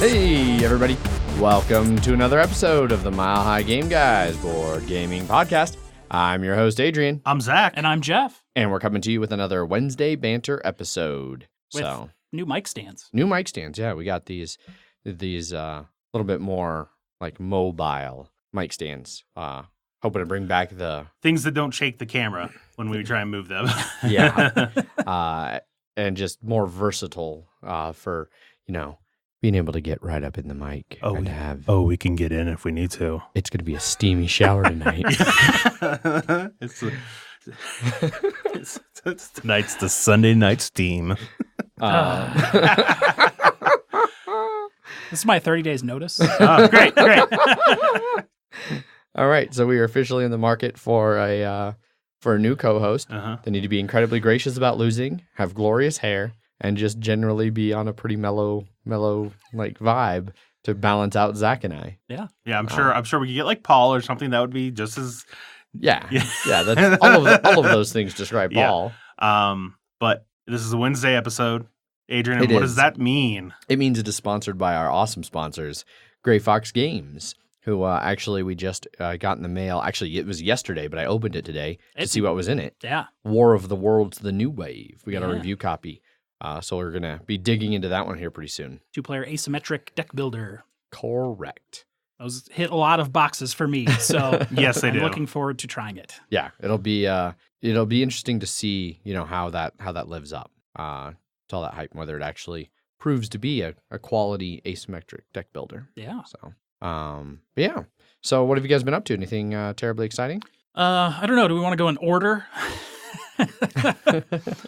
Hey, everybody. Welcome to another episode of the Mile High Game Guys board gaming podcast. I'm your host, Adrian. I'm Zach. And I'm Jeff. And we're coming to you with another Wednesday Banter episode. With new mic stands. New mic stands, yeah. We got these little bit more like mobile mic stands. Hoping to bring back the... Things that don't shake the camera when we try and move them. Yeah. And just more versatile for, being able to get right up in the mic and have... Oh, we can get in if we need to. It's going to be a steamy shower tonight. Tonight's the Sunday night steam. This is my 30 days notice. Oh, great. All right, so we are officially in the market for a new co-host. They need to be incredibly gracious about losing, have glorious hair, and just generally be on a pretty mellow like vibe to balance out Zach and I. Yeah. I'm sure we could get like Paul or something that would be just as. Yeah. That's all of those things describe Paul. But this is a Wednesday episode, Adrian. What does that mean? It means it is sponsored by our awesome sponsors, Gray Fox Games. Who actually we just got in the mail. Actually, it was yesterday, but I opened it today to see what was in it. Yeah. War of the Worlds, The New Wave. We got a review copy. So we're going to be digging into that one here pretty soon. 2-player asymmetric deck builder. Correct. Those hit a lot of boxes for me, so yes, I'm looking forward to trying it. Yeah, it'll be interesting to see, how that lives up to all that hype, and whether it actually proves to be a quality asymmetric deck builder. Yeah. So yeah. So what have you guys been up to? Anything terribly exciting? I don't know. Do we want to go in order?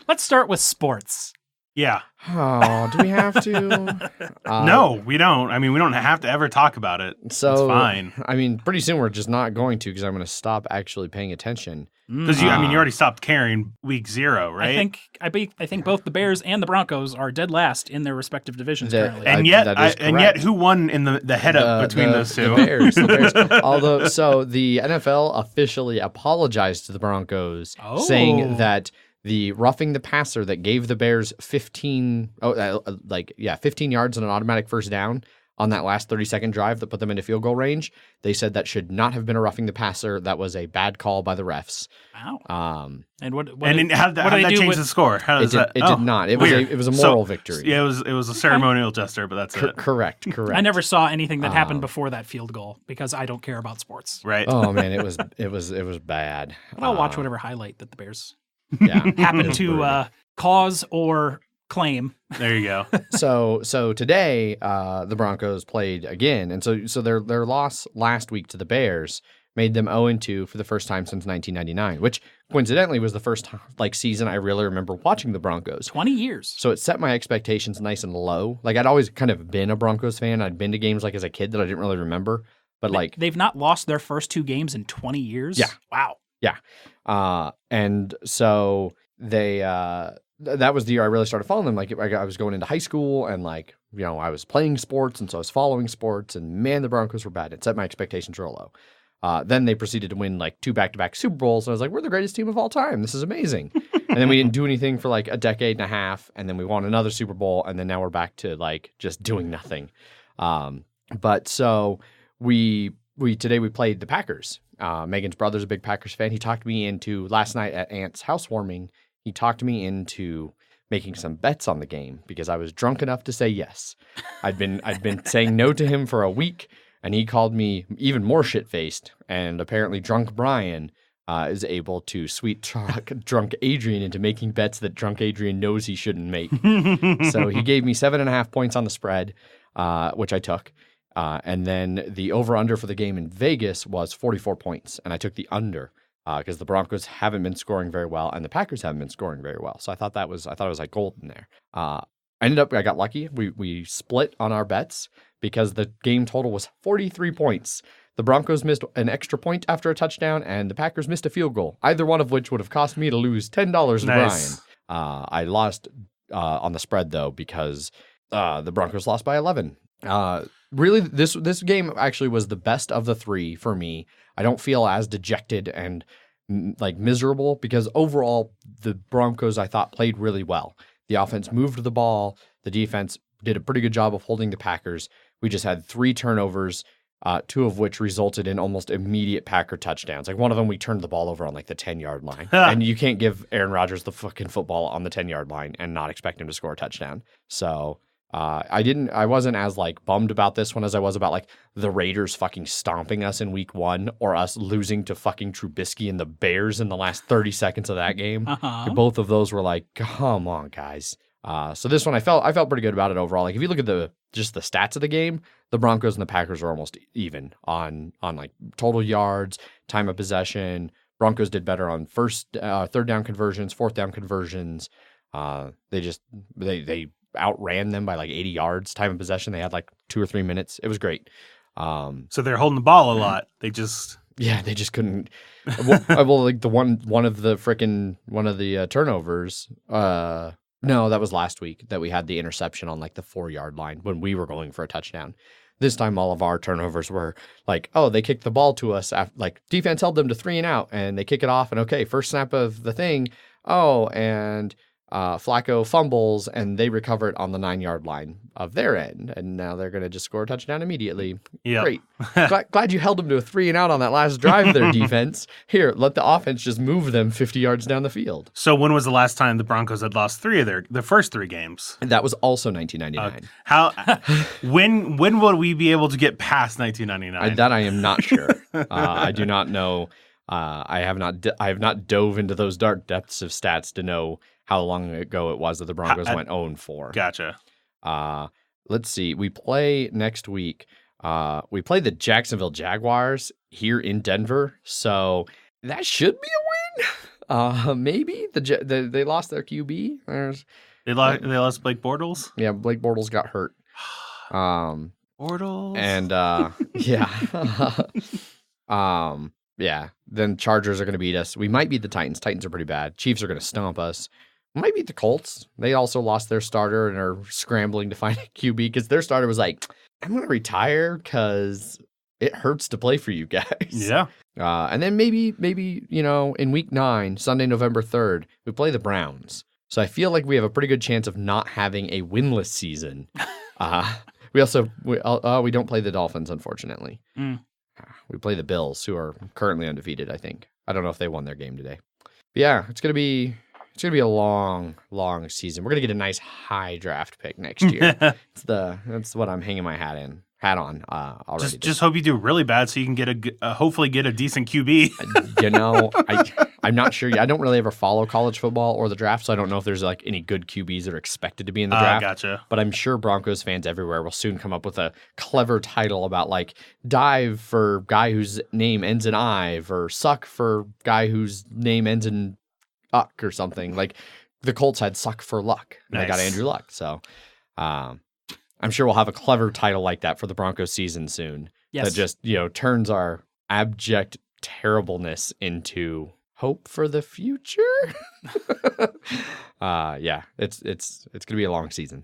Let's start with sports. Yeah. Oh, do we have to? No, we don't. I mean, we don't have to ever talk about it. So, it's fine. I mean, pretty soon we're just not going to because I'm going to stop actually paying attention. Because you already stopped caring week 0, right? I think both the Bears and the Broncos are dead last in their respective divisions currently. And yet, who won in the head up between those two? The Bears. Although, so the NFL officially apologized to the Broncos, saying that the roughing the passer that gave the Bears 15 yards on an automatic first down on that last 30-second drive that put them into field goal range, they said that should not have been a roughing the passer. That was a bad call by the refs. Wow. And how did that change the score? How does it did not. It was a moral victory. Yeah, it was a ceremonial gesture, but that's it. Correct. I never saw anything that happened before that field goal because I don't care about sports. Right. Oh man, it was bad. But I'll watch whatever highlight that the Bears happen to cause or claim. There you go. So today the Broncos played again, and so their loss last week to the Bears made them 0-2 for the first time since 1999, which coincidentally was the first season I really remember watching the Broncos. 20 years. So it set my expectations nice and low. Like I'd always kind of been a Broncos fan. I'd been to games as a kid that I didn't really remember, but they've not lost their first 2 games in 20 years. Yeah. Wow. Yeah. And so they that was the year I really started following them. I was going into high school and I was playing sports, and so I was following sports, and man, the Broncos were bad. It set my expectations real low. Then they proceeded to win 2 back-to-back Super Bowls, and I was like, we're the greatest team of all time. This is amazing. And then we didn't do anything for a decade and a half, and then we won another Super Bowl, and then now we're back to just doing nothing. But so today we played the Packers. Megan's brother's a big Packers fan. He talked me into last night at Aunt's housewarming. He talked me into making some bets on the game because I was drunk enough to say yes. I'd been saying no to him for a week, and he called me even more shit-faced. And apparently, drunk Brian is able to sweet talk drunk Adrian into making bets that drunk Adrian knows he shouldn't make. So he gave me 7.5 points on the spread, which I took. And then the over-under for the game in Vegas was 44 points, and I took the under because the Broncos haven't been scoring very well, and the Packers haven't been scoring very well. So I thought it was gold in there. I got lucky. We split on our bets because the game total was 43 points. The Broncos missed an extra point after a touchdown, and the Packers missed a field goal, either one of which would have cost me to lose $10 to Nice. Brian. I lost on the spread, though, because the Broncos lost by 11. Really, this game actually was the best of the 3 for me. I don't feel as dejected and miserable because overall the Broncos I thought played really well. The offense moved the ball, the defense did a pretty good job of holding the Packers. We just had 3 turnovers, 2 of which resulted in almost immediate Packer touchdowns. Like one of them, we turned the ball over on like the 10-yard line. And you can't give Aaron Rodgers the fucking football on the 10-yard line and not expect him to score a touchdown. So I wasn't as like bummed about this one as I was about like the Raiders fucking stomping us in week 1 or us losing to fucking Trubisky and the Bears in the last 30 seconds of that game. Both of those were like, come on, guys. So this one I felt pretty good about it overall. Like if you look at just the stats of the game, the Broncos and the Packers are almost even on like total yards, time of possession. Broncos did better on third down conversions, fourth down conversions. They outran them by like 80 yards. Time of possession, they had like 2 or 3 minutes. It was great. So they're holding the ball a lot. They just couldn't. Well, like one of the turnovers. No, that was last week that we had the interception on like the 4-yard line when we were going for a touchdown. This time, all of our turnovers were like, oh, they kicked the ball to us. Like defense held them to 3 and out, and they kick it off, and okay, first snap of the thing. Oh, and Flacco fumbles, and they recover it on the 9-yard line of their end, and now they're going to just score a touchdown immediately. Yeah, great. Glad you held them to a 3 and out on that last drive. Their defense. Here, let the offense just move them 50 yards down the field. So when was the last time the Broncos had lost 3 of their first 3 games? That was also 1999. When will we be able to get past 1999? That I am not sure. I do not know. I have not dove into those dark depths of stats to know how long ago it was that the Broncos went 0-4. Gotcha. Let's see. We play next week. We play the Jacksonville Jaguars here in Denver, so that should be a win. Maybe they lost their QB. They lost Blake Bortles. Yeah, Blake Bortles got hurt. Bortles and yeah. Then Chargers are going to beat us. We might beat the Titans. Titans are pretty bad. Chiefs are going to stomp us. We might beat the Colts. They also lost their starter and are scrambling to find a QB because their starter was like, I'm going to retire because it hurts to play for you guys. Yeah. And then maybe, in week 9, Sunday, November 3rd, we play the Browns. So I feel like we have a pretty good chance of not having a winless season. We don't play the Dolphins, unfortunately. We play the Bills, who are currently undefeated, I think. I don't know if they won their game today. But yeah, it's gonna be a long, long season. We're gonna get a nice high draft pick next year. That's what I'm hanging my hat on already. Just hope you do really bad so you can hopefully get a decent QB. I'm not sure. I don't really ever follow college football or the draft, so I don't know if there's like any good QBs that are expected to be in the draft. Gotcha. But I'm sure Broncos fans everywhere will soon come up with a clever title about like dive for guy whose name ends in Ive or suck for guy whose name ends in Uck or something. Like the Colts had suck for luck. And Nice. I got Andrew Luck. So I'm sure we'll have a clever title like that for the Broncos season soon. Yes. That just, turns our abject terribleness into hope for the future. Yeah, it's gonna be a long season.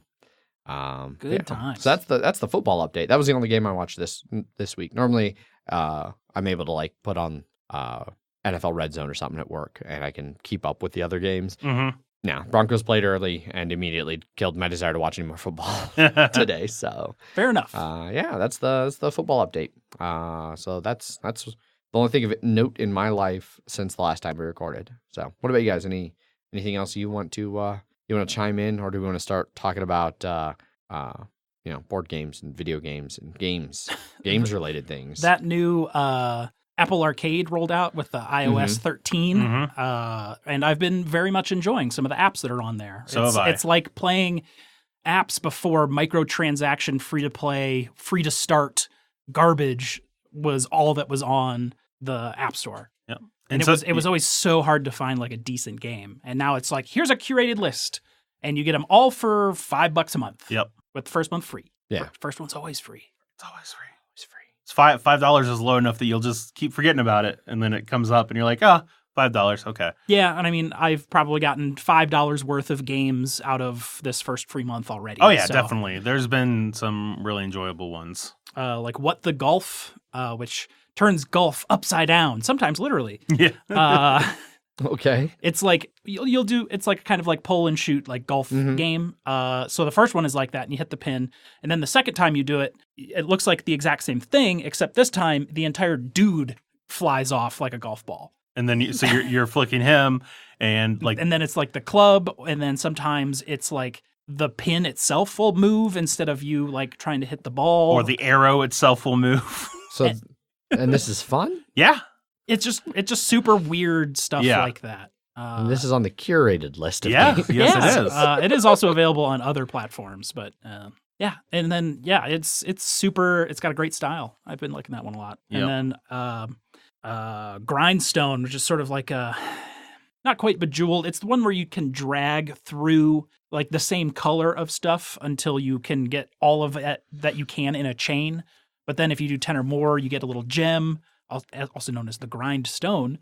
Good times. So that's the football update. That was the only game I watched this week. Normally, I'm able to like put on NFL Red Zone or something at work, and I can keep up with the other games. Mm-hmm. Now, Broncos played early and immediately killed my desire to watch any more football today. So Fair enough. yeah, that's the football update. So that's the only thing of note in my life since the last time we recorded. So, what about you guys? Anything else you want to chime in, or do we want to start talking about board games and video games and games related things? That new Apple Arcade rolled out with the iOS 13, and I've been very much enjoying some of the apps that are on there. So have I. It's like playing apps before microtransaction, free-to-play, free-to-start garbage was all that was on the App Store. Yeah. And it was always so hard to find like a decent game. And now it's like, here's a curated list, and you get them all for $5 a month. Yep. With the first month free. Yeah. First one's always free. It's always free. It's $5 is low enough that you'll just keep forgetting about it, and then it comes up, and you're like, $5, okay. Yeah, and I mean, I've probably gotten $5 worth of games out of this first free month already. Oh yeah, so, definitely. There's been some really enjoyable ones. Like What the Golf, which turns golf upside down, sometimes literally. Yeah. Okay. It's like you'll do. It's like kind of like pull and shoot, like golf game. So the first one is like that, and you hit the pin, and then the second time you do it, it looks like the exact same thing, except this time the entire dude flies off like a golf ball. And then you're flicking him, and and then it's like the club, and then sometimes it's like the pin itself will move instead of you like trying to hit the ball, or the arrow itself will move. So, and this is fun? Yeah. It's just super weird stuff like that. And this is on the curated list of Yeah, games. yes, it is. It is also available on other platforms, but yeah. And then it's super. It's got a great style. I've been liking that one a lot. Yep. And then Grindstone, which is sort of like a not quite Bejeweled. It's the one where you can drag through like the same color of stuff until you can get all of it that you can in a chain. But then if you do 10 or more, you get a little gem, also known as the Grindstone,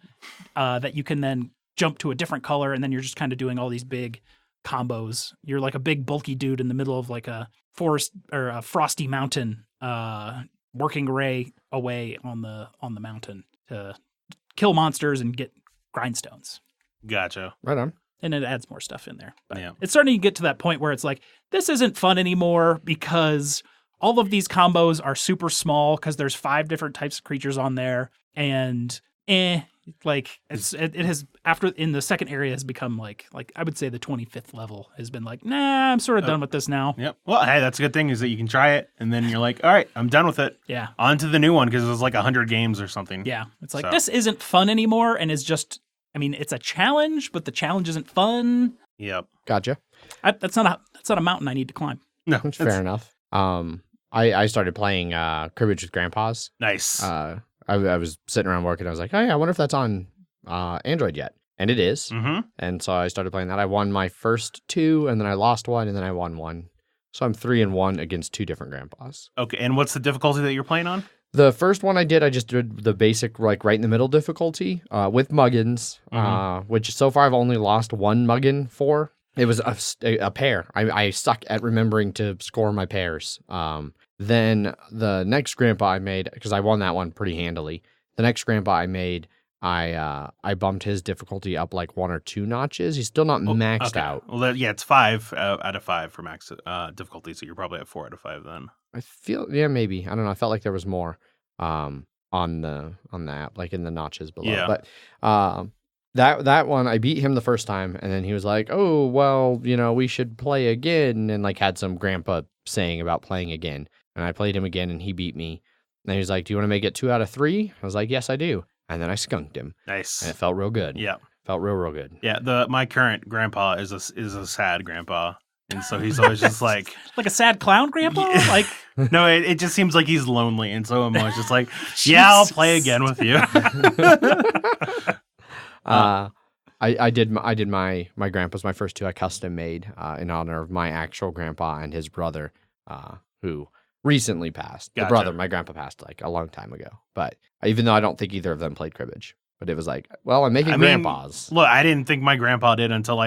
that you can then jump to a different color, and then you're just kind of doing all these big combos. You're like a big bulky dude in the middle of like a forest or a frosty mountain, working Ray away on the mountain to kill monsters and get grindstones. Gotcha. Right on. And it adds more stuff in there. But Yeah. it's starting to get to that point where it's like, this isn't fun anymore because all of these combos are super small because there's 5 different types of creatures on there, and like it has after in the second area has become like I would say the 25th level has been like, nah, I'm sort of done with this now. Yep. Well, hey, that's a good thing is that you can try it, and then you're like, all right, I'm done with it. Yeah. On to the new one because it was like 100 games or something. Yeah. It's like, So. this isn't fun anymore, and is just, I mean, it's a challenge, but the challenge isn't fun. Yep. Gotcha. That's not a mountain I need to climb. No, That's fair enough. I started playing Cribbage with Grandpa's. Nice. I was sitting around working. I was like, oh yeah, I wonder if that's on Android yet. And it is. Mm-hmm. And so I started playing that. I won my first 2, and then I lost 1, and then I won 1. So I'm 3-1 against 2 different Grandpas. Okay, and what's the difficulty that you're playing on? The first one I just did the basic, like, right in the middle difficulty with Muggins, which so far I've only lost 1 Muggin for. It was a pair. I suck at remembering to score my pairs. Then the next Grandpa I made, because I won that one pretty handily, the next Grandpa I made, I bumped his difficulty up like 1 or 2 notches. He's still not maxed out. Well, yeah, it's 5 out of 5 for max difficulty, so you're probably at 4 out of 5 then. I feel, yeah, maybe. I don't know. I felt like there was more on the app, like in the notches below. Yeah. But that one, I beat him the first time, and then he was like, oh, well, we should play again, and like had some Grandpa saying about playing again. And I played him again, and he beat me. And he was like, do you want to make it 2 out of 3? I was like, yes, I do. And then I skunked him. Nice. And it felt real good. Yeah. Felt real good. Yeah, my current grandpa is a sad grandpa. And so he's always just like Like a sad clown grandpa? Like no, it just seems like he's lonely, and so I'm always just like, yeah, I'll play again with you. I did my grandpa's, my first 2 I custom made in honor of my actual grandpa and his brother, who recently passed. Gotcha. The brother, my grandpa passed like a long time ago. But even though I don't think either of them played cribbage, but it was like, well, I'm making grandpas. Look, I didn't think my grandpa did until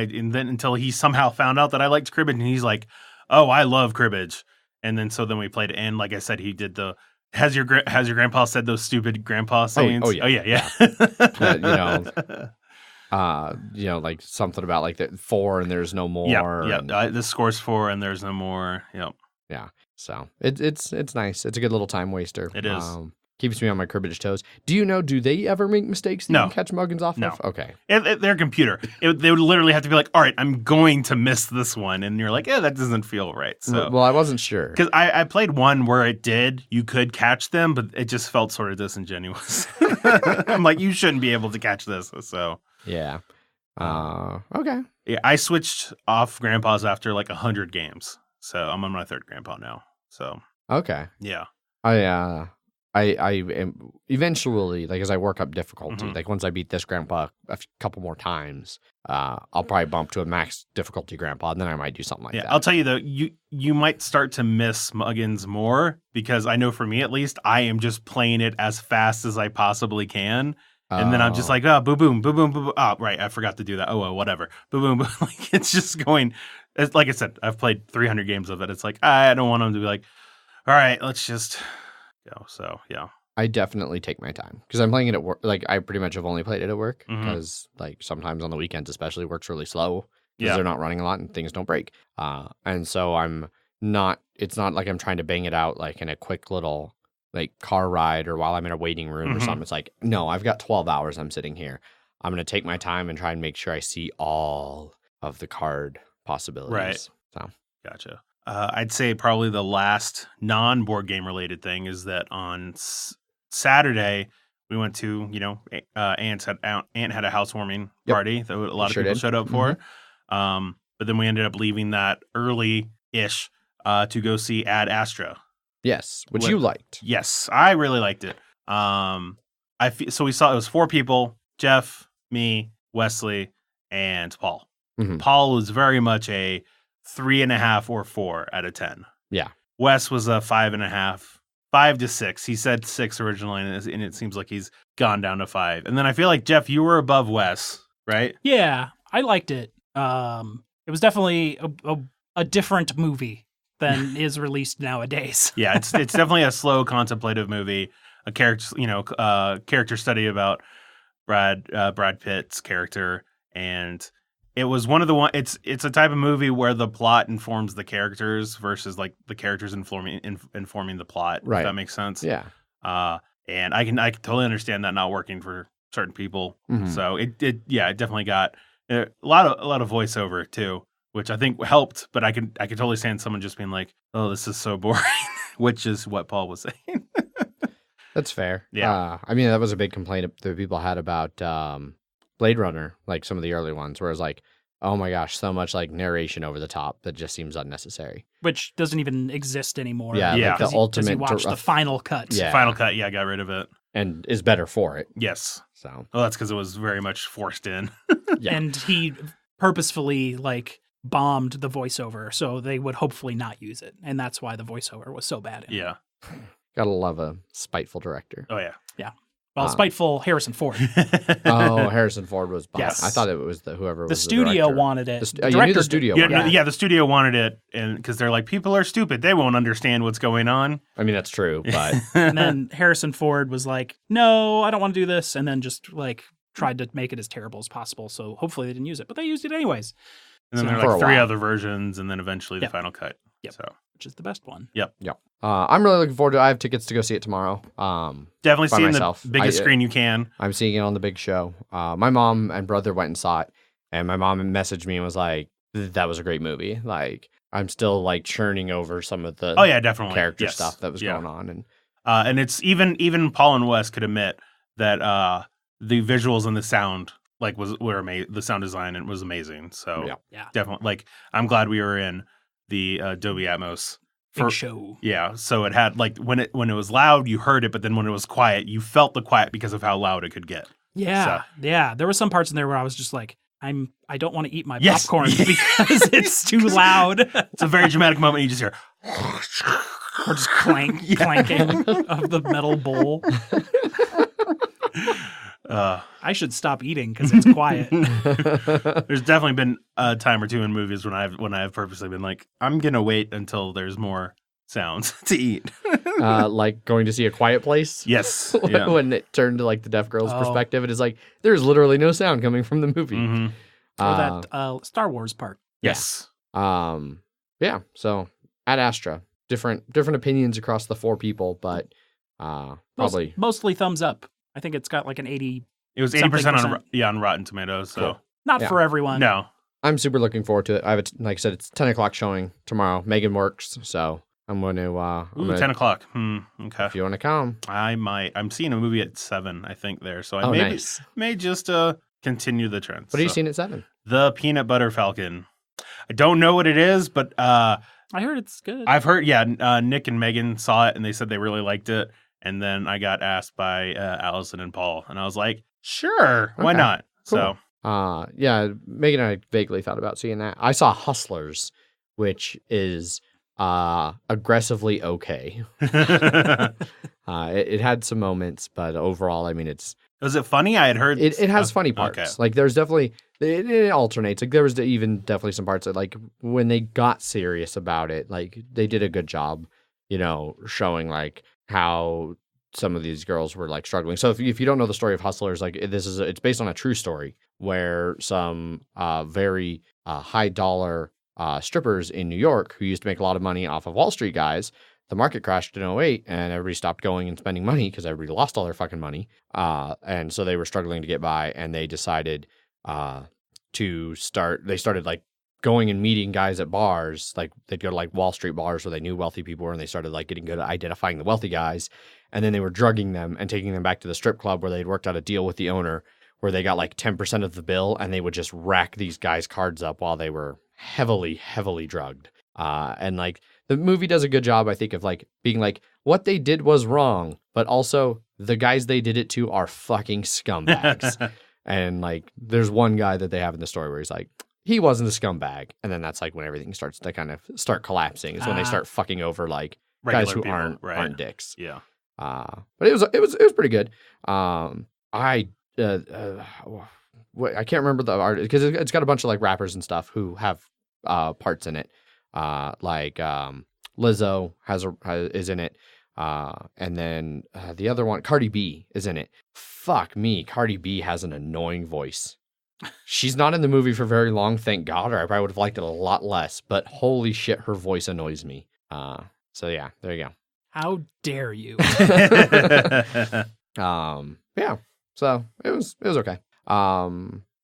he somehow found out that I liked cribbage, and he's like, oh, I love cribbage. And then we played it, and like I said, he did the has your grandpa said those stupid grandpa sayings? Oh yeah. Like something about like the 4 and there's no more. Yeah. The score's 4 and there's no more. Yep. Yeah. So it's nice. It's a good little time waster. It is. Keeps me on my cribbage toes. Do they ever make mistakes that you can catch Muggins off of? Okay. Their computer. They would literally have to be like, all right, I'm going to miss this one. And you're like, yeah, that doesn't feel right. So, well, I wasn't sure. Because I played one where you could catch them, but it just felt sort of disingenuous. I'm like, you shouldn't be able to catch this. So. Yeah. Okay. Yeah, I switched off grandpas after like 100 games. So I'm on my 3rd grandpa now. So. Okay. Yeah. I am eventually, like, as I work up difficulty, like once I beat this grandpa a couple more times, I'll probably bump to a max difficulty grandpa, and then I might do something like that. I'll tell you though, you might start to miss Muggins more, because I know for me at least, I am just playing it as fast as I possibly can. And then I'm just like, oh, boom, boom, boom, boom, boom. Oh, right, I forgot to do that. Oh, well, whatever. Boom, boom, boom. Like, it's just going, like I said, I've played 300 games of it. It's like, I don't want them to be like, all right, let's just go. So, yeah. I definitely take my time because I'm playing it at work. Like I pretty much have only played it at work because like sometimes on the weekends, especially, works really slow because they're not running a lot and things don't break. And so it's not like I'm trying to bang it out like in a quick little like car ride or while I'm in a waiting room or something. It's like, no, I've got 12 hours I'm sitting here. I'm going to take my time and try and make sure I see all of the card possibilities. Right. So Gotcha. I'd say probably the last non-board game related thing is that on Saturday we went to, Aunt had a housewarming party that a lot of people showed up for. But then we ended up leaving that early-ish to go see Astra. Yes, which you liked. Yes, I really liked it. So we saw it was 4 people: Jeff, me, Wesley, and Paul. Paul was very much a 3.5 or 4 out of 10. Yeah. Wes was a 5.5, 5 to 6. He said 6 originally, and it seems like he's gone down to 5. And then I feel like, Jeff, you were above Wes, right? Yeah, I liked it. It was definitely a different movie than is released nowadays. Yeah, it's definitely a slow, contemplative movie. A character study about Brad Pitt's character, and it was one of the it's a type of movie where the plot informs the characters versus like the characters informing the plot. Right. If that makes sense. Yeah. And I can totally understand that not working for certain people. So it definitely got a lot of voiceover too, which I think helped. But I could totally stand someone just being like, "Oh, this is so boring," which is what Paul was saying. That's fair. Yeah. I mean, that was a big complaint that people had about Blade Runner, like some of the early ones, where it's like, oh my gosh, so much like narration over the top that just seems unnecessary. Which doesn't even exist anymore. Yeah, Yeah. like the ultimate. You watch the final cut. Yeah. Final cut, I got rid of it. And is better for it. Yes. So. Well, that's because it was very much forced in. Yeah. And he purposefully bombed the voiceover, so they would hopefully not use it. And that's why the voiceover was so bad. Yeah. Gotta love a spiteful director. Oh, yeah. Yeah. Well, spiteful Harrison Ford. Oh, Harrison Ford was bombed. Yes. I thought it was whoever The was studio director. wanted it. You knew the studio Yeah, wanted it. the studio wanted it, and because they're like, people are stupid, they won't understand what's going on. I mean, that's true, but And then Harrison Ford was like, no, I don't want to do this. And then just tried to make it as terrible as possible. So hopefully they didn't use it, but they used it anyways. And then So- there are For like a 3 while. other versions, and then eventually the final cut. Yep. So Which is the best one. I'm really looking forward to it. I have tickets to go see it tomorrow. definitely By see myself. the biggest screen you can. I'm seeing it on the big show. My mom and brother went and saw it, and my mom messaged me and was like, that was a great movie. Like, I'm still churning over some of the Oh yeah, definitely character Yes. stuff that was Yeah. going on. And it's even Paul and Wes could admit that the visuals and the sound were amazing. The sound design and was amazing. So Yeah. definitely I'm glad we were in the Dolby Atmos. Big show. Yeah, so it had when it was loud, you heard it, but then when it was quiet, you felt the quiet because of how loud it could get. Yeah. Yeah. There were some parts in there where I was just like, I don't want to eat my Yes. popcorn because it's too loud. It's a very dramatic moment. You just hear, Or just clanking of the metal bowl. I should stop eating because it's quiet. There's definitely been a time or two in movies when I've purposely been like, I'm gonna wait until there's more sounds to eat. Like going to see A Quiet Place. Yes, yeah. When it turned to the deaf girl's Oh. perspective, it is like there's literally no sound coming from the movie. Mhm. Or that Star Wars part. Yes. Yeah. So at Astra, different opinions across the 4 people, but probably Mostly thumbs up. I think it's got an 80. It was Something 80% percent. on Rotten Tomatoes. So Cool. Not Yeah. for everyone. no, I'm super looking forward to it. I have like I said, it's 10 o'clock showing tomorrow. Megan works, so I'm going to. 10 o'clock. Okay. If you want to come, I might. I'm seeing a movie at 7, I think, there. So I nice. may just continue the trend. What are you seeing at 7? The Peanut Butter Falcon. I don't know what it is, but I heard it's good. I've heard, Nick and Megan saw it and they said they really liked it. And then I got asked by Allison and Paul, and I was like, sure, why Okay. not? Cool. Yeah, Megan and I vaguely thought about seeing that. I saw Hustlers, which is aggressively okay. So It had some moments, but overall, I mean, was it funny? I had heard it has funny parts. Okay. Like there's definitely it alternates. Like there was even definitely some parts that when they got serious about it, they did a good job, showing how some of these girls were like struggling. So if you don't know the story of Hustlers, like it's based on a true story where some very high dollar strippers in New York who used to make a lot of money off of Wall Street guys, the market crashed in 2008 and everybody stopped going and spending money because everybody lost all their fucking money. And so they were struggling to get by, and they decided they started like going and meeting guys at bars. Like they'd go to like Wall Street bars where they knew wealthy people were, and they started like getting good at identifying the wealthy guys. And then they were drugging them and taking them back to the strip club where they'd worked out a deal with the owner where they got like 10% of the bill, and they would just rack these guys' cards up while they were heavily, heavily drugged. And like the movie does a good job, I think, of like being like, what they did was wrong, but also the guys they did it to are fucking scumbags. And like, there's one guy that they have in the story where he's like, he wasn't a scumbag. And then that's like when everything starts to kind of start collapsing. Is when they start fucking over like Regular guys who people, aren't dicks. Yeah. But it was pretty good. I can't remember the art because it's got a bunch of like rappers and stuff who have parts in it. Like Lizzo is in it. And then the other one, Cardi B, is in it. Fuck me, Cardi B has an annoying voice. She's not in the movie for very long, thank God, or I probably would have liked it a lot less. But holy shit, her voice annoys me. So yeah, there you go. How dare you? Yeah. So it was okay. I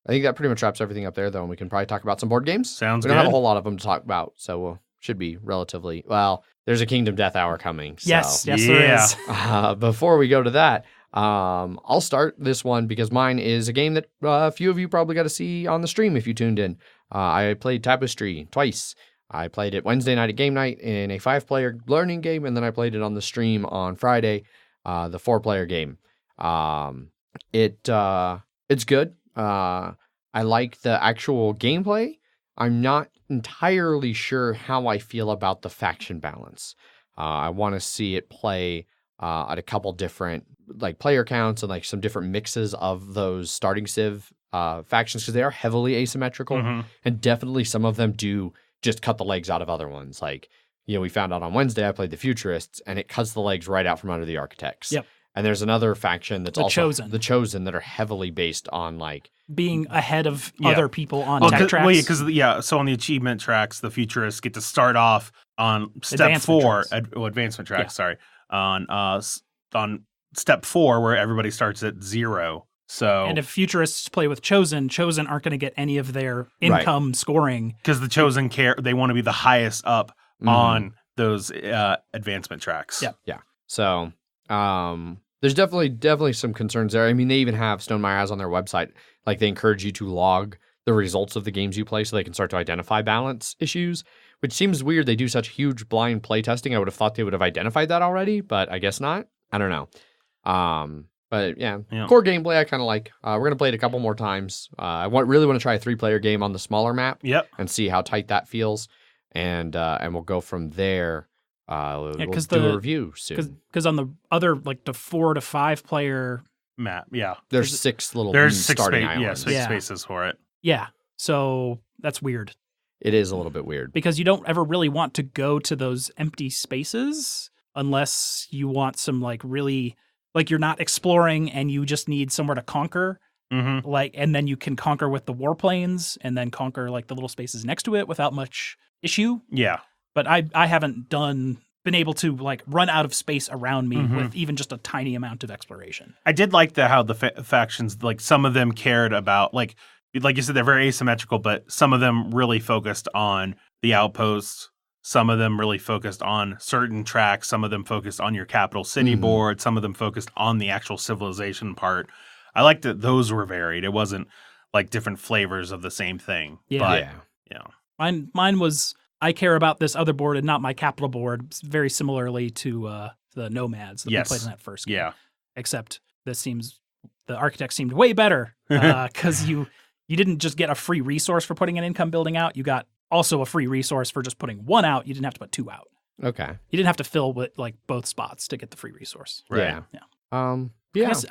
think that pretty much wraps everything up there, though, and we can probably talk about some board games. Sounds good. We don't have a whole lot of them to talk about, so should be relatively well. There's a Kingdom Death Hour coming. So. Yes, there is. Before we go to that, I'll start this one because mine is a game that a few of you probably got to see on the stream if you tuned in. I played Tapestry twice. I played it Wednesday night at game night in a 5-player learning game, and then I played it on the stream on Friday, the 4-player game. It's good. I like the actual gameplay. I'm not entirely sure how I feel about the faction balance. I want to see it play at a couple different like player counts and like some different mixes of those starting Civ factions because they are heavily asymmetrical, and definitely some of them do just cut the legs out of other ones. Like, we found out on Wednesday I played the Futurists, and it cuts the legs right out from under the Architects. Yep. And there's another faction that's the Chosen that are heavily based on like being ahead of other people on tech tracks. So on the achievement tracks, the Futurists get to start off on step 4, advancement tracks. Sorry, on step 4 where everybody starts at 0. So and if Futurists play with Chosen aren't going to get any of their income scoring because the Chosen they want to be the highest up on those advancement tracks. Yeah. So there's definitely some concerns there. I mean, they even have Stonemaier has on their website, like they encourage you to log the results of the games you play so they can start to identify balance issues, which seems weird. They do such huge blind play testing. I would have thought they would have identified that already, but I guess not. I don't know. But yeah, core gameplay I kind of like. We're going to play it a couple more times. I really want to try a 3-player game on the smaller map and see how tight that feels. And we'll go from there. We'll do a review soon. Because on the other, like the 4 to 5 player map, there's 6 little starting islands. 6 spaces for it. Yeah, so that's weird. It is a little bit weird. Because you don't ever really want to go to those empty spaces unless you want some like really, like you're not exploring and you just need somewhere to conquer. Like, and then you can conquer with the warplanes and then conquer like the little spaces next to it without much issue. Yeah. But I haven't been able to like run out of space around me with even just a tiny amount of exploration. I did like how the factions, like some of them cared about, like you said, they're very asymmetrical, but some of them really focused on the outposts. Some of them really focused on certain tracks. Some of them focused on your capital city board. Some of them focused on the actual civilization part. I liked that those were varied. It wasn't like different flavors of the same thing. Yeah. Mine was, I care about this other board and not my capital board, very similarly to the Nomads that we played in that first game. Yeah. Except the Architect seemed way better because you didn't just get a free resource for putting an income building out. You got also a free resource for just putting 1 out. You didn't have to put 2 out. Okay. You didn't have to fill with like both spots to get the free resource. Right. Yeah.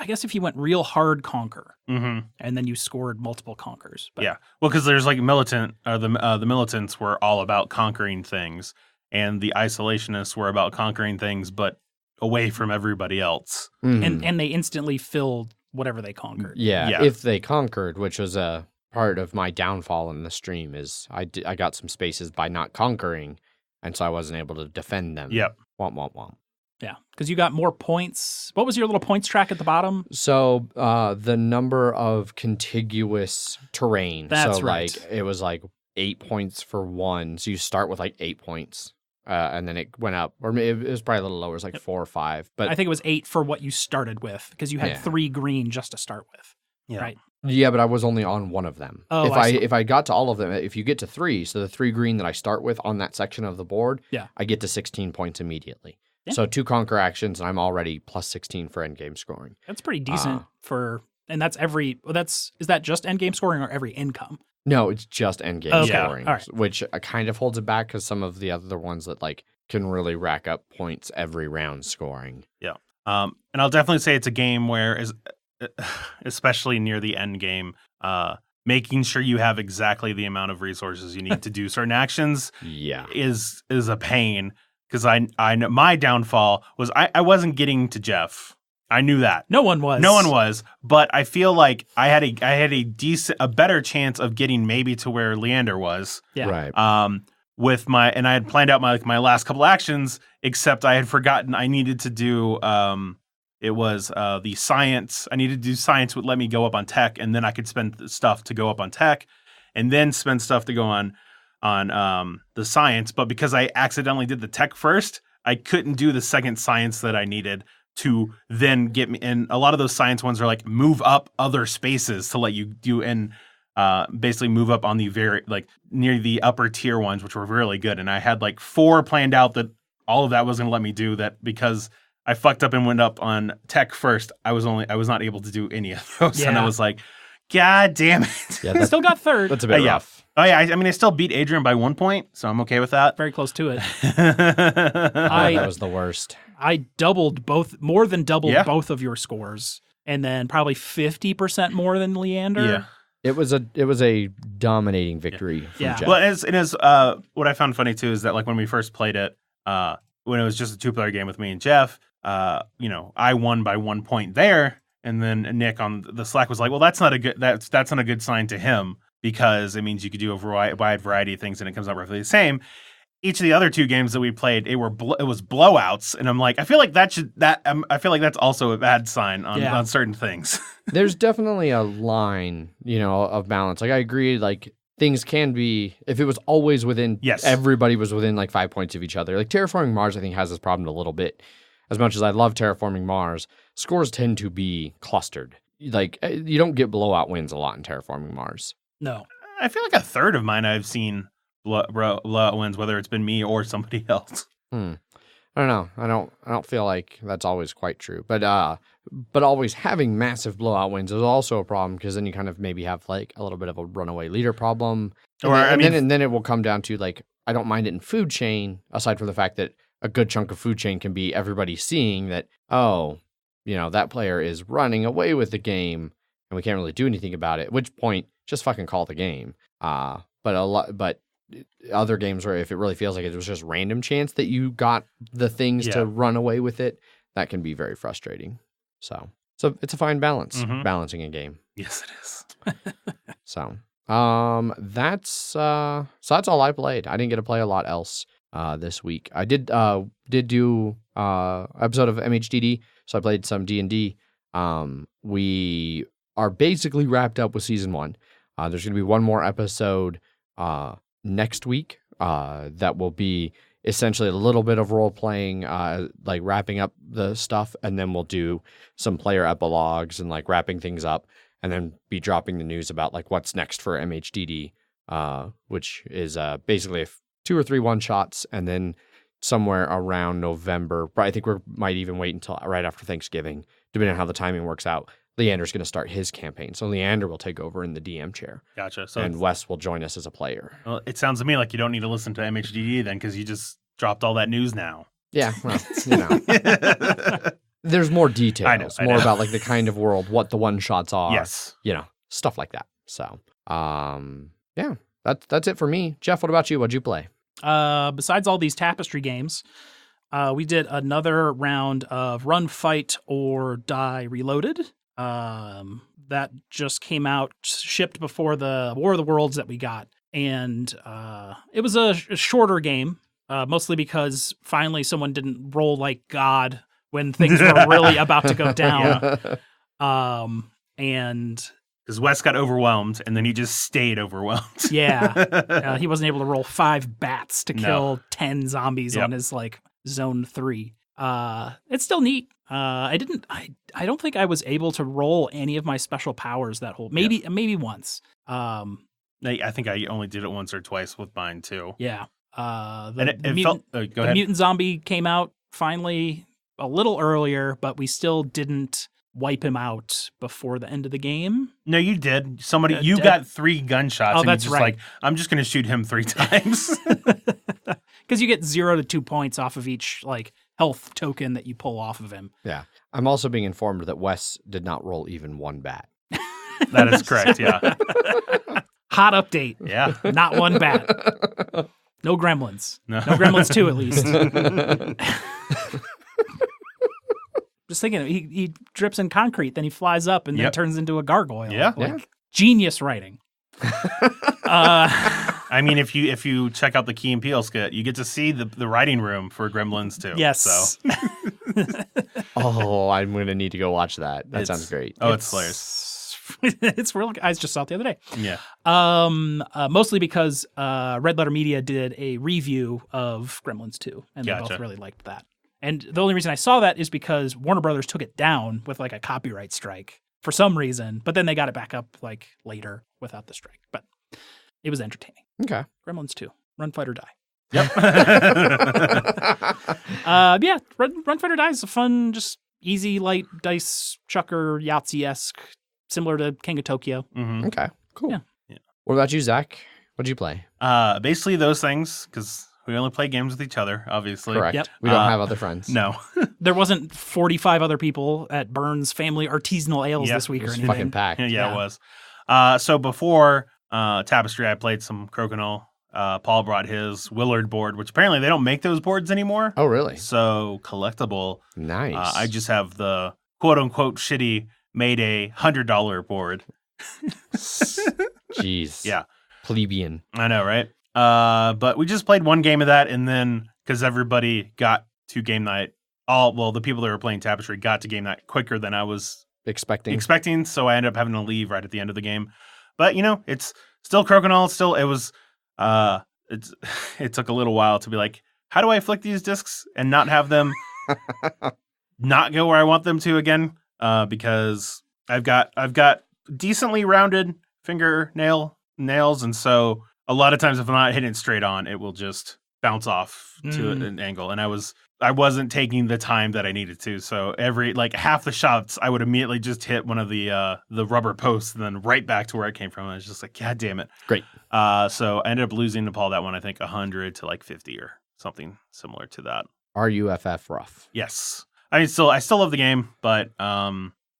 I guess if you went real hard conquer, and then you scored multiple conquers. But. Yeah. Well, because there's like the militants were all about conquering things, and the isolationists were about conquering things, but away from everybody else. And they instantly filled whatever they conquered. Yeah, if they conquered, which was a part of my downfall in the stream, is I got some spaces by not conquering, and so I wasn't able to defend them. Yep. Womp, womp, womp. Yeah, because you got more points. What was your little points track at the bottom? So the number of contiguous terrain. That's so, right. Like, it was like 8 points for one. So you start with like 8 points. And then it went up, or maybe it was probably a little lower. It was like 4 or 5. But I think it was 8 for what you started with, because you had 3 green just to start with. Yeah. Right. Yeah, but I was only on one of them. Oh, I see. If I got to all of them, if you get to 3, so the 3 green that I start with on that section of the board, I get to 16 points immediately. Yeah. So 2 conquer actions, and I'm already plus 16 for endgame scoring. That's pretty decent and that's is that just endgame scoring or every income? No, it's just endgame scoring, right. which kind of holds it back because some of the other ones that like can really rack up points every round scoring. Yeah. And I'll definitely say it's a game where, especially near the end game, making sure you have exactly the amount of resources you need to do certain actions is a pain. Because I know my downfall was I wasn't getting to Jeff. I knew that. No one was. But I feel like I had a better chance of getting maybe to where Leander was. Yeah. Right. And I had planned out my last couple actions, except I had forgotten I needed to do it was the science. I needed to do science would let me go up on tech, and then I could spend stuff to go up on tech, and then spend stuff to go on the science. But because I accidentally did the tech first, I couldn't do the second science that I needed to then get me. And a lot of those science ones are like move up other spaces to let you do and basically move up on the very like near the upper tier ones, which were really good. And I had like 4 planned out that all of that was going to let me do that because I fucked up and went up on tech first. I was not able to do any of those. Yeah. And I was like, God damn it. Yeah, Still got third. That's a bit rough. Oh yeah, I mean I still beat Adrian by 1 point, so I'm okay with that. Very close to it. That was the worst. I more than doubled both of your scores, and then probably 50% more than Leander. Yeah. It was a dominating victory from Jeff. Well, it is what I found funny too is that like when we first played it, when it was just a 2-player game with me and Jeff, I won by 1 point there, and then Nick on the Slack was like, "Well, that's not a good sign to him because it means you could do a wide variety of things and it comes out roughly the same." Each of the other 2 games that we played, it was blowouts, and I'm like, I feel like that's also a bad sign on certain things. There's definitely a line, of balance. Like I agree, like things can be if it was always within. Yes. Everybody was within like 5 points of each other. Like Terraforming Mars, I think has this problem a little bit. As much as I love Terraforming Mars, scores tend to be clustered. Like you don't get blowout wins a lot in Terraforming Mars. No, I feel like a third of mine I've seen blowout wins, whether it's been me or somebody else. I don't know. I don't feel like that's always quite true. But always having massive blowout wins is also a problem because then you kind of maybe have like a little bit of a runaway leader problem. And then it will come down to like I don't mind it in food chain, aside from the fact that a good chunk of food chain can be everybody seeing that, that player is running away with the game and we can't really do anything about it, at which point just fucking call the game. But other games where if it really feels like it was just random chance that you got the things to run away with it, that can be very frustrating. So it's a fine balance, balancing a game. Yes, it is. So that's all I played. I didn't get to play a lot else this week. I did do episode of MHDD, so I played some D&D. We are basically wrapped up with season 1. There's going to be one more episode next week that will be essentially a little bit of role playing, like wrapping up the stuff, and then we'll do some player epilogues and like wrapping things up, and then be dropping the news about like what's next for MHDD, which is basically 2 or 3 one-shots, and then somewhere around November, but I think we might even wait until right after Thanksgiving, depending on how the timing works out. Leander's going to start his campaign, so Leander will take over in the DM chair. Gotcha. So and Wes will join us as a player. Well, it sounds to me like you don't need to listen to MHDD then, because you just dropped all that news now. Yeah, well, there's more details, more about like the kind of world, what the one shots are. Yes, stuff like that. So, yeah, that's it for me. Jeff, what about you? What'd you play? Besides all these Tapestry games, We did another round of Run, Fight, or Die Reloaded. That just came out, shipped before the War of the Worlds that we got. And it was a shorter game, mostly because finally someone didn't roll like God when things were really about to go down. And because Wes got overwhelmed, and then he just stayed overwhelmed. Yeah. He wasn't able to roll 5 bats to kill 10 zombies on his like zone 3. It's still neat. I don't think I was able to roll any of my special powers that whole maybe once. I think I only did it once or twice with mine too. Yeah. The mutant zombie came out finally a little earlier, but we still didn't wipe him out before the end of the game. No, you did. You got 3 gunshots. And that's you're just right. like, I'm just going to shoot him 3 times. Because you get 0 to 2 points off of each like health token that you pull off of him. Yeah. I'm also being informed that Wes did not roll even 1 bat. That is correct, yeah. Hot update. Yeah. Not 1 bat. No gremlins. No gremlins 2 at least. Just thinking, he drips in concrete, then he flies up and then turns into a gargoyle. Yeah. Genius writing. I mean, if you check out the Key and Peele skit, you get to see the writing room for Gremlins too. Yes. So. Oh, I'm going to need to go watch that. That sounds great. Oh, it's hilarious. It's real. I just saw it the other day. Yeah. Mostly because Red Letter Media did a review of Gremlins 2, and they both really liked that. And the only reason I saw that is because Warner Brothers took it down with like a copyright strike for some reason, but then they got it back up like later without the strike. But it was entertaining. Okay. Gremlins 2, Run, Fight, or Die. Yep. Run, Fight, or Die is a fun, just easy, light dice chucker, Yahtzee-esque, similar to King of Tokyo. Mm-hmm. Okay, cool. Yeah. What about you, Zach? What'd you play? Basically those things, because we only play games with each other, obviously. Correct. Yep. We don't have other friends. No. There wasn't 45 other people at Burns Family Artisanal Ales this week or anything. Fucking packed. Yeah, it was. So before Tapestry, I played some Crokinole. Paul brought his Willard board, which apparently they don't make those boards anymore. Oh, really? So collectible. Nice. I just have the quote-unquote shitty made a $100 board. Jeez. Yeah. Plebeian. I know, right? But we just played one game of that, and then because everybody got to game night, the people that were playing Tapestry got to game night quicker than I was expecting, so I ended up having to leave right at the end of the game. But it's still Crokinole. It was. It took a little while to be like, how do I flick these discs and not have them not go where I want them to again? Because I've got decently rounded nails, and so a lot of times if I'm not hitting it straight on, it will just bounce off to an angle. And I wasn't taking the time that I needed to. So every half the shots, I would immediately just hit one of the rubber posts and then right back to where it came from. I was just like, God damn it. Great. So I ended up losing to Paul that one, I think 100 to 50 or something similar to that. RUFF rough. Yes. I mean, I still love the game, but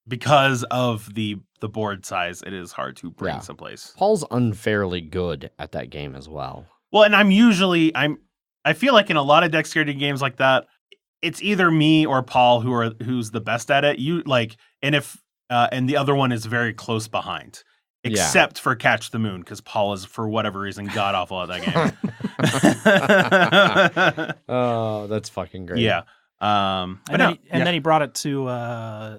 because of the board size, it is hard to bring someplace. Paul's unfairly good at that game as well. Well, and I feel like in a lot of dexterity games like that, it's either me or Paul who's the best at it. And the other one is very close behind, except for Catch the Moon, because Paul is for whatever reason god awful at that game. Oh, that's fucking great. Yeah. Then he brought it to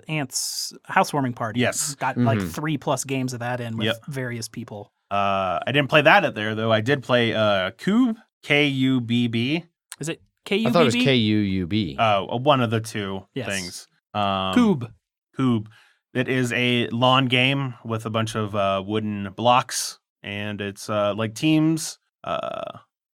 Ant's housewarming party. Yes. Got 3+ games of that in with various people. I didn't play that there though. I did play Kuub, Kubb. Is it Kubb? I thought it was Kuub. Oh, one of the two things. Kuub. It is a lawn game with a bunch of wooden blocks, and it's like teams.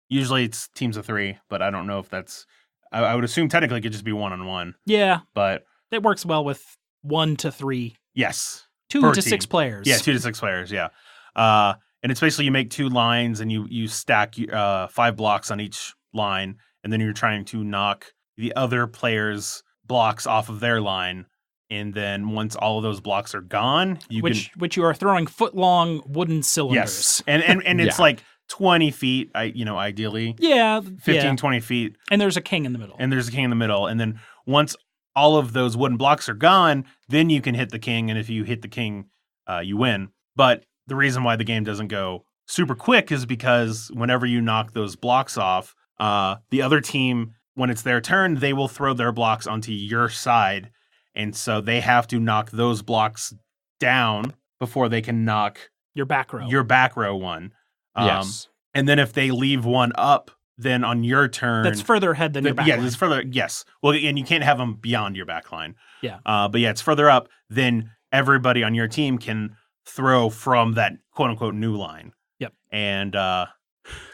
Usually it's teams of 3, but I don't know if that's. I would assume technically it could just be 1-on-1. Yeah, but it works well with 1 to 3. Yes, 2 to 6 players. Yeah, 2 to 6 players. Yeah, and it's basically you make 2 lines and you stack 5 blocks on each line, and then you're trying to knock the other player's blocks off of their line. And then once all of those blocks are gone, which you are throwing foot-long wooden cylinders. Yes, and it's like 20 feet, ideally. Yeah. 15, 20 feet. And there's a king in the middle. And there's a king in the middle. And then once all of those wooden blocks are gone, then you can hit the king. And if you hit the king, you win. But the reason why the game doesn't go super quick is because whenever you knock those blocks off, the other team, when it's their turn, they will throw their blocks onto your side. And so they have to knock those blocks down before they can knock your back row. Your back row one. Yes. And then if they leave one up, then on your turn... That's further ahead than your back line. Yeah, it's further... Yes. Well, and you can't have them beyond your back line. Yeah. But yeah, it's further up. Then everybody on your team can throw from that quote-unquote new line. Yep. And...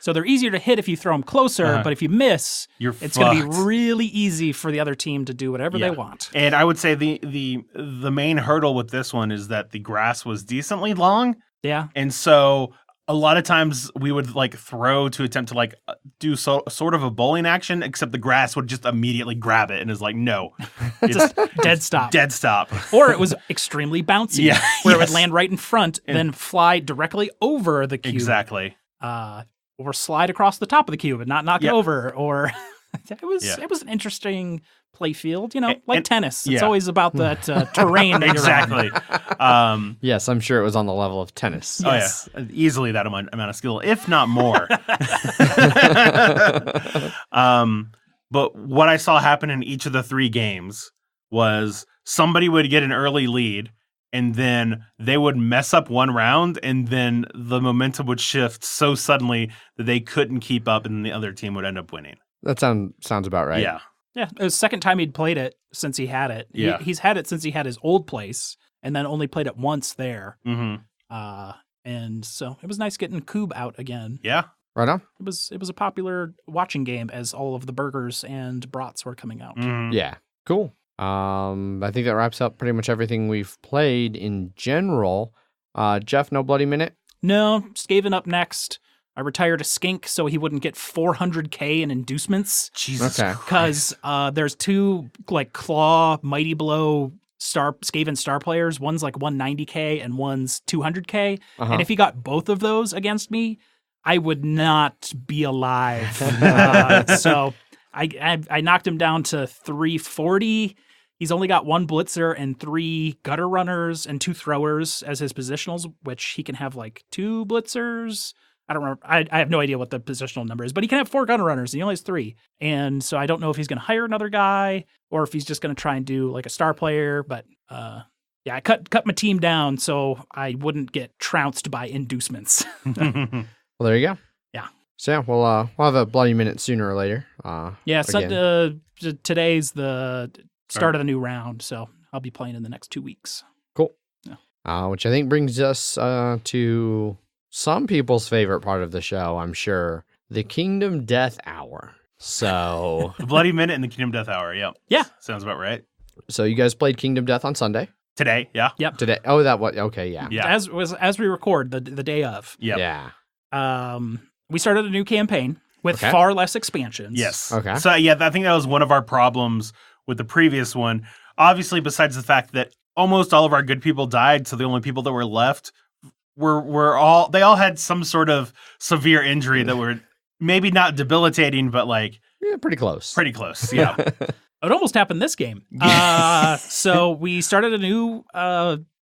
so they're easier to hit if you throw them closer, but if you miss, it's going to be really easy for the other team to do whatever they want. And I would say the main hurdle with this one is that the grass was decently long. Yeah. And so a lot of times we would throw to attempt to do sort of a bowling action, except the grass would just immediately grab it and is like, no. It's just dead stop. Dead stop. Or it was extremely bouncy. Yeah. Where it would land right in front, then fly directly over the cube. Exactly. Or slide across the top of the cube and not knock it over. Or it was an interesting play field, like tennis. It's always about that terrain. That exactly. Yes, I'm sure it was on the level of tennis. Yes. Oh yeah, easily that amount of skill, if not more. But what I saw happen in each of the 3 games was somebody would get an early lead. And then they would mess up one round, and then the momentum would shift so suddenly that they couldn't keep up, and the other team would end up winning. That sounds about right. Yeah. Yeah, it was the second time he'd played it since he had it. Yeah. He's had it since he had his old place, and then only played it once there. Mm-hmm. And so it was nice getting Kuub out again. Yeah. Right on. It was a popular watching game as all of the burgers and brats were coming out. Mm-hmm. Yeah. Cool. I think that wraps up pretty much everything we've played in general. Jeff, no bloody minute? No, Skaven up next. I retired a skink so he wouldn't get 400k in inducements. Jesus. Okay. Because there's 2 claw, mighty blow Skaven star players. One's 190k and one's 200k. And if he got both of those against me, I would not be alive. So I knocked him down to 340. He's only got 1 blitzer and 3 gutter runners and 2 throwers as his positionals, which he can have 2 blitzers. I don't remember. I have no idea what the positional number is, but he can have 4 gutter runners. And he only has 3. And so I don't know if he's going to hire another guy or if he's just going to try and do a star player. But I cut my team down so I wouldn't get trounced by inducements. Well, there you go. Yeah. So yeah, we'll have a bloody minute sooner or later. So today's the start of the new round, so I'll be playing in the next 2 weeks. Cool. Yeah. Which I think brings us to some people's favorite part of the show, I'm sure, the Kingdom Death Hour. So the Bloody Minute and the Kingdom Death Hour. Yep. Yeah. Sounds about right. So you guys played Kingdom Death on Sunday. Today. Yeah. Yep. Today. Oh, that what? Okay. Yeah. Yeah. As we record the day of. Yep. Yeah. We started a new campaign with Okay. far less expansions. Yes. Okay. So yeah, I think that was one of our problems with the previous one. Obviously, besides the fact that almost all of our good people died, so the only people that were left they all had some sort of severe injury that were maybe not debilitating, but Yeah, pretty close. pretty close. Yeah. It almost happened this game. So we started a new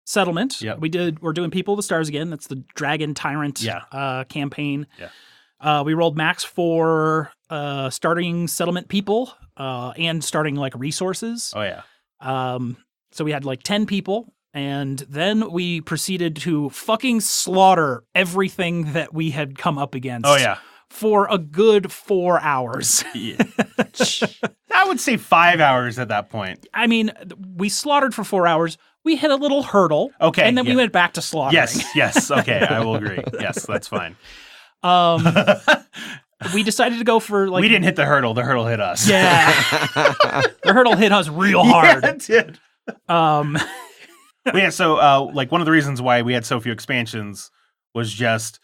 settlement. Yep. We're doing People of the Stars again. That's the Dragon Tyrant campaign. Yeah. We rolled max for starting settlement people and starting resources. Oh yeah. So we had 10 people, and then we proceeded to fucking slaughter everything that we had come up against. Oh yeah. For a good 4 hours. Yeah. I would say 5 hours at that point. I mean, we slaughtered for 4 hours. We hit a little hurdle. Okay, And then we yeah. went back to slaughtering. Yes. Okay, I will agree. Yes, that's fine. We decided to go for We didn't hit the hurdle. The hurdle hit us. Yeah. The hurdle hit us real hard. Yeah, it did. Yeah, so one of the reasons why we had so few expansions was just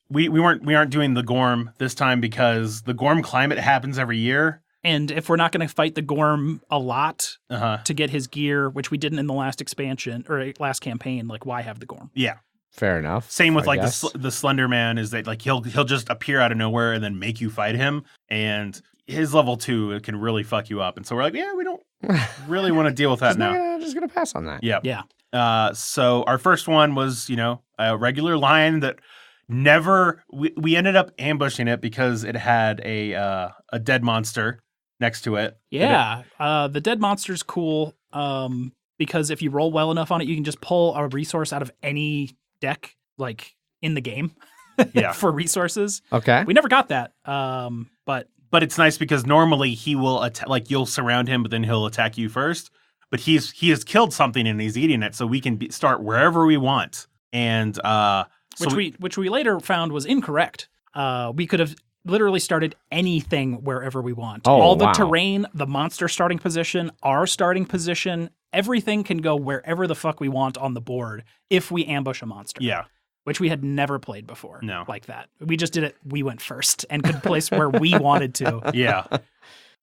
we aren't doing the Gorm this time because the Gorm climate happens every year. And if we're not going to fight the Gorm a lot Uh-huh. to get his gear, which we didn't in the last expansion or last campaign, why have the Gorm? Yeah. Fair enough. Same with I like guess. the Slender Man is that like he'll just appear out of nowhere and then make you fight him, and his level 2 it can really fuck you up. And so we're like, yeah, we don't really want to deal with that now. Just gonna pass on that. Yeah. Yeah. So our first one was, a regular lion that we ended up ambushing it because it had a dead monster next to it. Yeah. The dead monster's cool because if you roll well enough on it, you can just pull a resource out of any deck, like in the game for resources. Okay. We never got that. But it's nice because normally he will like you'll surround him, but then he'll attack you first. But he has killed something and he's eating it, so we can start wherever we want. And which we later found was incorrect. We could have literally started anything wherever we want. Oh, all the wow. terrain, the monster starting position, our starting position, everything can go wherever the fuck we want on the board if we ambush a monster. Yeah. Which we had never played before. No. Like that. We just did it. We went first and could place where we wanted to. Yeah.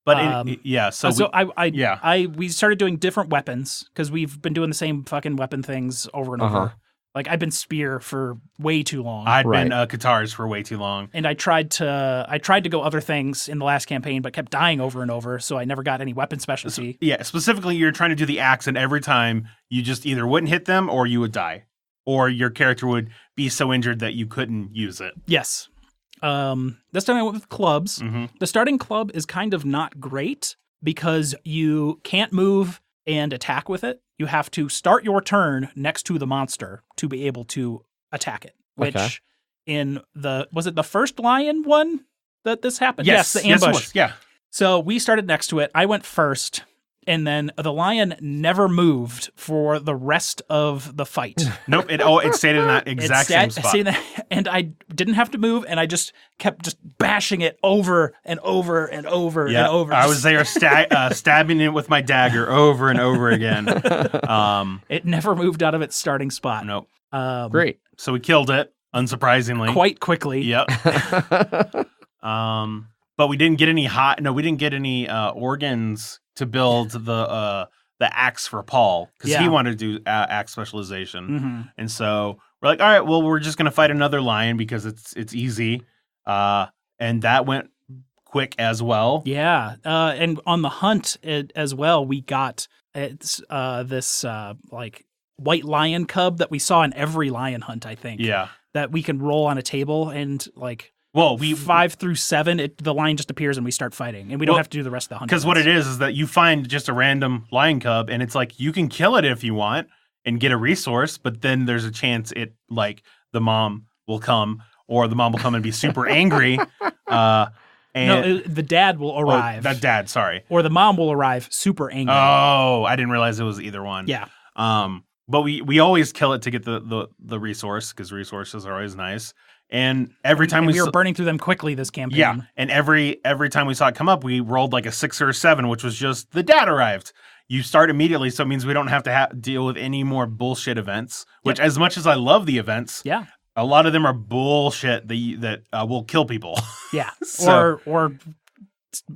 But we started doing different weapons because we've been doing the same fucking weapon things over and over. Like I've been spear for way too long. I'd been guitars for way too long. And I tried to go other things in the last campaign, but kept dying over and over, so I never got any weapon specialty. Yeah, specifically you're trying to do the axe, and every time you just either wouldn't hit them or you would die. Or your character would be so injured that you couldn't use it. Yes. This time I went with clubs. Mm-hmm. The starting club is kind of not great because you can't move and attack with it. You have to start your turn next to the monster to be able to attack it. Which was it the first lion one that this happened? Yes, the ambush. Yes, it was. Yeah. So we started next to it. I went first. And then the lion never moved for the rest of the fight. Nope. It stayed in that exact same spot. And I didn't have to move, and I just kept just bashing it over and over and over and over. I was there stabbing it with my dagger over and over again. It never moved out of its starting spot. Nope. Great. So we killed it, unsurprisingly. Quite quickly. Yep. But we didn't get any organs to build the axe for Paul because he wanted to do axe specialization. Mm-hmm. And so we're like, all right, well, we're just going to fight another lion because it's easy. And that went quick as well. Yeah. And on the hunt as well, we got this like white lion cub that we saw in every lion hunt, I think. Yeah. That we can roll on a table and like... Well, 5 through 7, the lion just appears and we start fighting, and we don't have to do the rest of the hunt. Because what it is that you find just a random lion cub, and it's like you can kill it if you want and get a resource, but then there's a chance the mom will come, or the mom will come and be super angry. The dad will arrive. That dad, sorry, or the mom will arrive super angry. Oh, I didn't realize it was either one. Yeah. But we always kill it to get the resource because resources are always nice. And every time we were burning through them quickly this campaign. Yeah, and every time we saw it come up, we rolled like a 6 or a 7, which was just the dad arrived. You start immediately, so it means we don't have to deal with any more bullshit events. Which, as much as I love the events, a lot of them are bullshit that will kill people. Yeah, or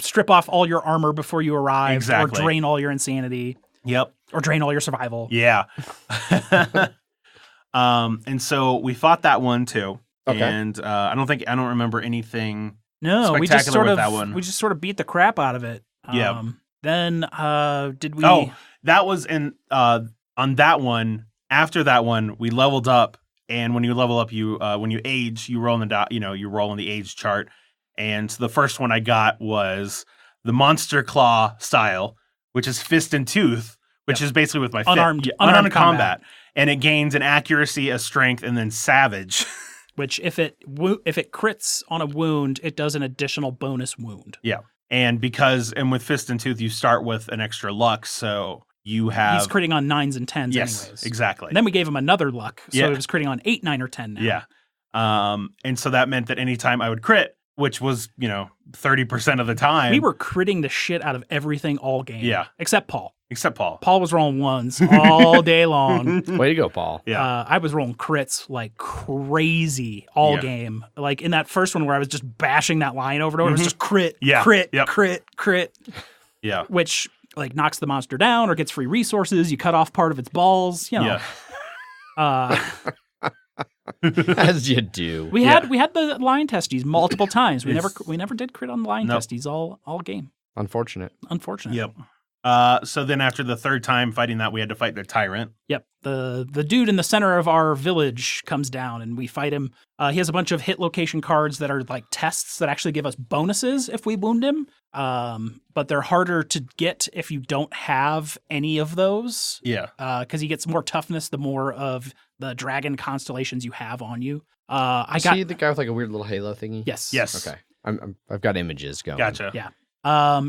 strip off all your armor before you arrive, exactly. Or drain all your insanity. Yep, or drain all your survival. Yeah. And so we fought that one too. Okay. And I don't remember anything spectacular with that one. We just sort of beat the crap out of it. Then did we? Oh, that was on that one. After that one, we leveled up, and when you level up, you when you age, you roll in you roll in the age chart. And the first one I got was the Monster Claw style, which is Fist and Tooth, which is basically with my unarmed combat, and it gains an accuracy, a strength, and then savage. Which, if it crits on a wound, it does an additional bonus wound. Yeah, and with Fist and Tooth, you start with an extra luck, so you have... He's critting on 9s and 10s yes, anyways. Exactly. And then we gave him another luck, so it was critting on 8, 9, or 10 now. Yeah, and so that meant that anytime I would crit, which was, 30% of the time... We were critting the shit out of everything all game. Yeah. Except Paul. Paul was rolling 1s all day long. Way to go, Paul. Yeah. I was rolling crits like crazy all game. Like in that first one where I was just bashing that lion over and over, it was just crit, crit. Yeah. Which like knocks the monster down or gets free resources. You cut off part of its balls, Yeah. As you do. We had the lion testes multiple times. We It's- never did crit on the lion Nope. testes all game. Unfortunate. Unfortunate. Yep. So then after the third time fighting that, we had to fight the tyrant. Yep. The dude in the center of our village comes down and we fight him. He has a bunch of hit location cards that are like tests that actually give us bonuses if we wound him. But they're harder to get if you don't have any of those. Yeah. Because he gets more toughness the more of the dragon constellations you have on you. See the guy with like a weird little halo thingy? Yes. Yes. Okay. I've got images going. Gotcha. Yeah.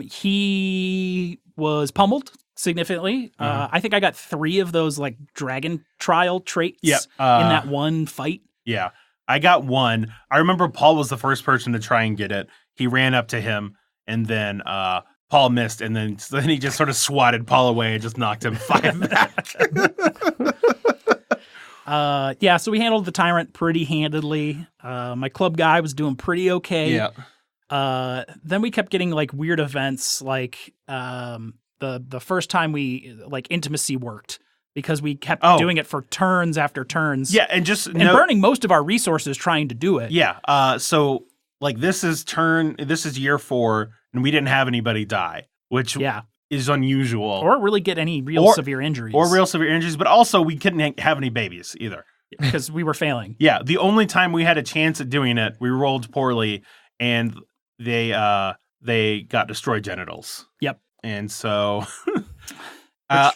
He was pummeled significantly. I think I got 3 of those like dragon trial traits Yep. in that one fight. Yeah. I got 1. I remember Paul was the first person to try and get it. He ran up to him and then Paul missed and then he just sort of swatted Paul away and just knocked him 5 back. Yeah, so we handled the tyrant pretty handedly. My club guy was doing pretty okay. Yeah. Then we kept getting like weird events, like the first time we like intimacy worked because we kept doing it for turns after turns. Yeah, and burning most of our resources trying to do it. Yeah. So like this is year 4, and we didn't have anybody die, which is unusual. Or really get any real severe injuries. But also we couldn't have any babies either. Because we were failing. Yeah, the only time we had a chance at doing it, we rolled poorly, and they got destroyed genitals. Yep. And so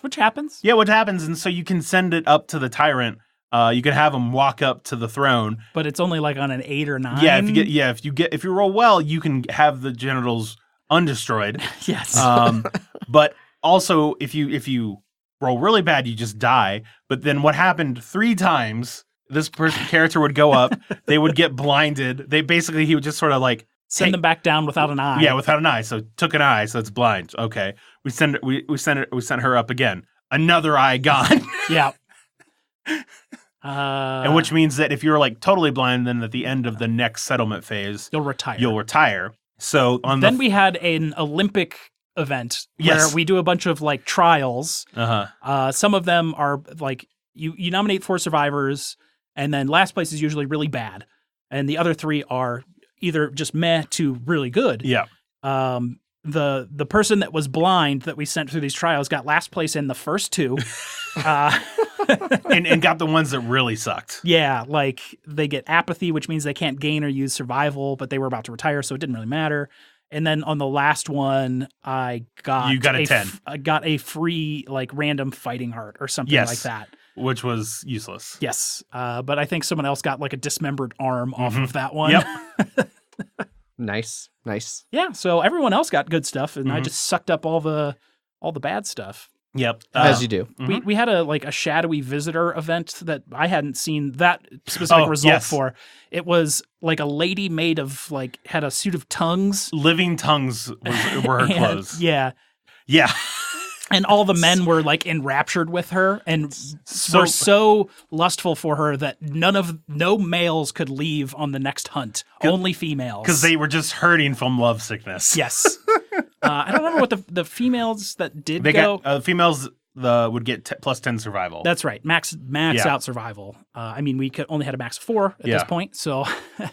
which happens. Yeah, what happens, and so you can send it up to the tyrant. You can have him walk up to the throne. But it's only like on an 8 or 9. Yeah, if you roll well, you can have the genitals undestroyed. Yes. But also if you roll really bad, you just die. But then what happened 3 times, this character would go up, they would get blinded. He would just sort of like send them back down without an eye. Yeah, without an eye. So took an eye, so it's blind. Okay. We sent her up again. Another eye gone. Yeah. And which means that if you're like totally blind, then at the end of the next settlement phase, you'll retire. So we had an Olympic event where we do a bunch of like trials. Some of them are like you nominate 4 survivors, and then last place is usually really bad, and the other 3 are either just meh to really good. Yeah. The person that was blind that we sent through these trials got last place in the first 2. And got the ones that really sucked. Yeah, like they get apathy, which means they can't gain or use survival, but they were about to retire, so it didn't really matter. And then on the last one, you got a 10. I got a free like random fighting heart or something like that, which was useless. Yes, but I think someone else got like a dismembered arm off of that one. Yep. Nice. Yeah, so everyone else got good stuff, and I just sucked up all the bad stuff. Yep. As you do. We had a shadowy visitor event that I hadn't seen that specific result for. It was like a lady made of like had a suit of tongues. Living tongues were her clothes. Yeah. Yeah. And all the men were like enraptured with her and were so lustful for her that no males could leave on the next hunt. Only females. Because they were just hurting from love sickness. Yes. I don't remember what the females that did go. Females would get plus 10 survival. That's right. Max out survival. I mean, we only had a max of 4 at this point. So,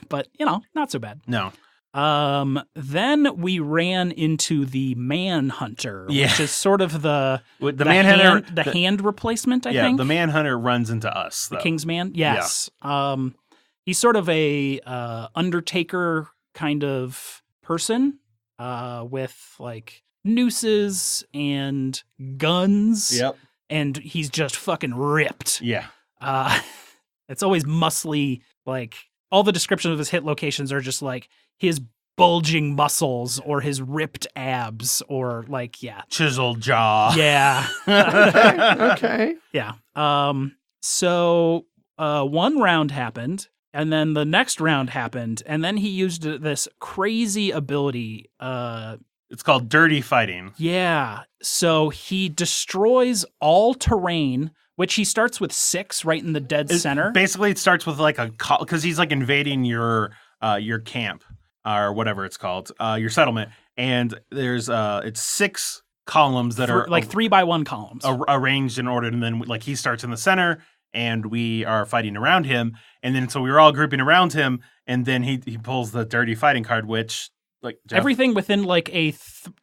but not so bad. No. Then we ran into the Manhunter, which is sort of the Manhunter, hand replacement, I think. Yeah, the Manhunter runs into us, though. The Kingsman? Yes. Yeah. He's sort of a Undertaker kind of person with like nooses and guns. Yep. And he's just fucking ripped. Yeah. It's always muscly, like all the descriptions of his hit locations are just like his bulging muscles or his ripped abs or like, chiseled jaw. Yeah. Okay. Yeah. So one round happened and then the next round happened and then he used this crazy ability. It's called dirty fighting. Yeah. So he destroys all terrain, which he starts with 6 right in the dead center. Basically, it starts with like because he's like invading your camp or whatever it's called, your settlement, and there's it's 6 columns that are like 3x1 columns arranged in order, and then like he starts in the center, and we are fighting around him. And then so we were all grouping around him, and then he pulls the dirty fighting card, which like Jeff, everything within like a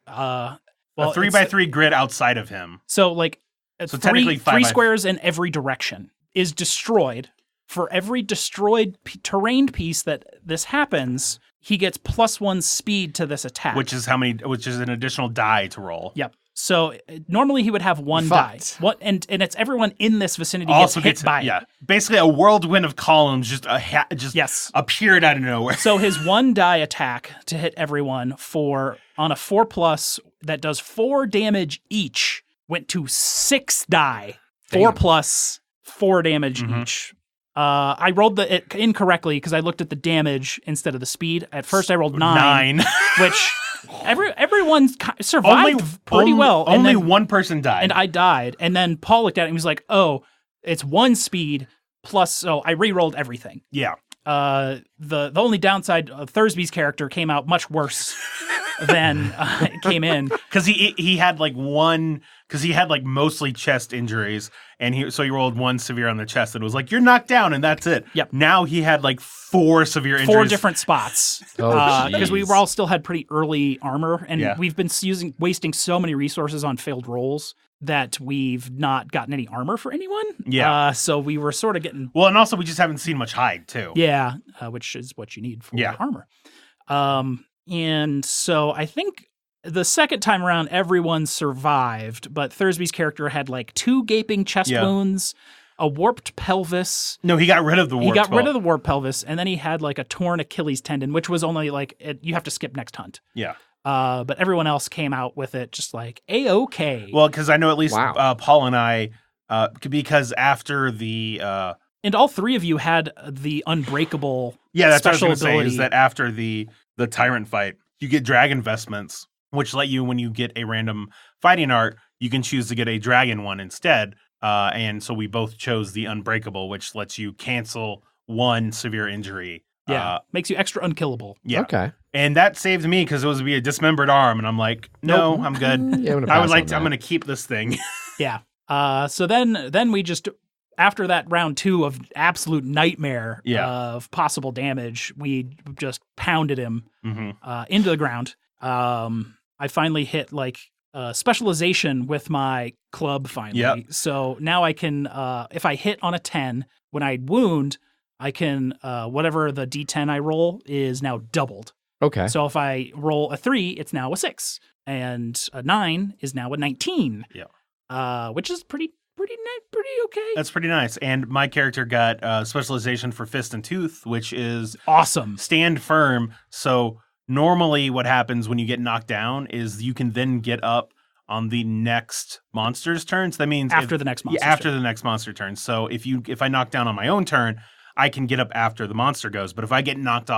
3x3 grid outside of him. So like technically three squares in every direction is destroyed. For every destroyed terrain piece that this happens, he gets +1 speed to this attack. Which is an additional die to roll. Yep. So normally he would have 1 die. And it's everyone in this vicinity Also gets hit by it. Yeah. Basically a whirlwind of columns just appeared out of nowhere. So his 1 die attack to hit everyone on a 4+ that does 4 damage each went to 6 die. 4+ 4 damage each. I rolled it incorrectly because I looked at the damage instead of the speed. At first I rolled 9. Which everyone survived pretty well. Only one person died. And I died. And then Paul looked at it and he was like, oh, it's 1 speed plus, so I re-rolled everything. Yeah. The only downside of Thursby's character came out much worse than it came in. Because he had like mostly chest injuries, and he rolled 1 severe on the chest, and it was like, you're knocked down, and that's it. Yep. Now he had like 4 severe injuries. 4 different spots. Because we all still had pretty early armor, and we've been wasting so many resources on failed rolls that we've not gotten any armor for anyone. Yeah. So we were sort of getting... Well, and also we just haven't seen much hide, too. Yeah, which is what you need for armor. And so I think the second time around, everyone survived, but Thursby's character had like 2 gaping chest wounds, a warped pelvis. No, he got rid of the warped pelvis, and then he had like a torn Achilles tendon, which was only like, you have to skip next hunt. Yeah. But everyone else came out with it just like A-okay. Well, because I know at least Paul and I, because after the... and all 3 of you had the unbreakable that's special what I was going to say, ability. is that after the Tyrant fight, you get dragon vestments, which let you, when you get a random fighting art, you can choose to get a dragon one instead. And so we both chose the unbreakable, which lets you cancel 1 severe injury. Yeah, makes you extra unkillable. Yeah. Okay. And that saved me because it was be a dismembered arm, and I'm like, no, I'm good. I'm going to keep this thing. Yeah. So then we just, after that round 2 of absolute nightmare of possible damage, we just pounded him into the ground. I finally hit like specialization with my club finally. Yep. So now I can, if I hit on a 10, when I wound, I can, whatever the D10 I roll is now doubled. Okay. So if I roll a 3, it's now a 6. And a 9 is now a 19. Yeah. Which is pretty okay. That's pretty nice. And my character got specialization for Fist and Tooth, which is awesome. Stand firm. So normally what happens when you get knocked down is you can then get up on the next monster's turn. So that means after the next monster. After the next monster turn. So if I knock down on my own turn, I can get up after the monster goes. But if I get knocked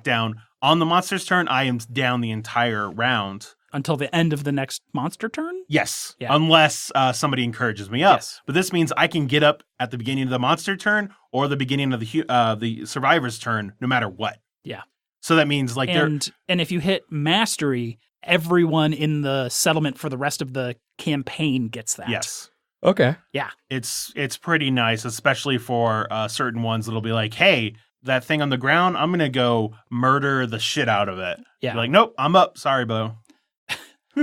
down on the monster's turn, I am down the entire round. Until the end of the next monster turn? Yes. Yeah. Unless somebody encourages me up. Yes. But this means I can get up at the beginning of the monster turn or the beginning of the survivor's turn, no matter what. Yeah. So that means like and if you hit mastery, everyone in the settlement for the rest of the campaign gets that. Yes. Okay. Yeah. It's pretty nice, especially for certain ones that'll be like, hey, that thing on the ground, I'm going to go murder the shit out of it. Yeah. You're like, nope, I'm up. Sorry, Bo.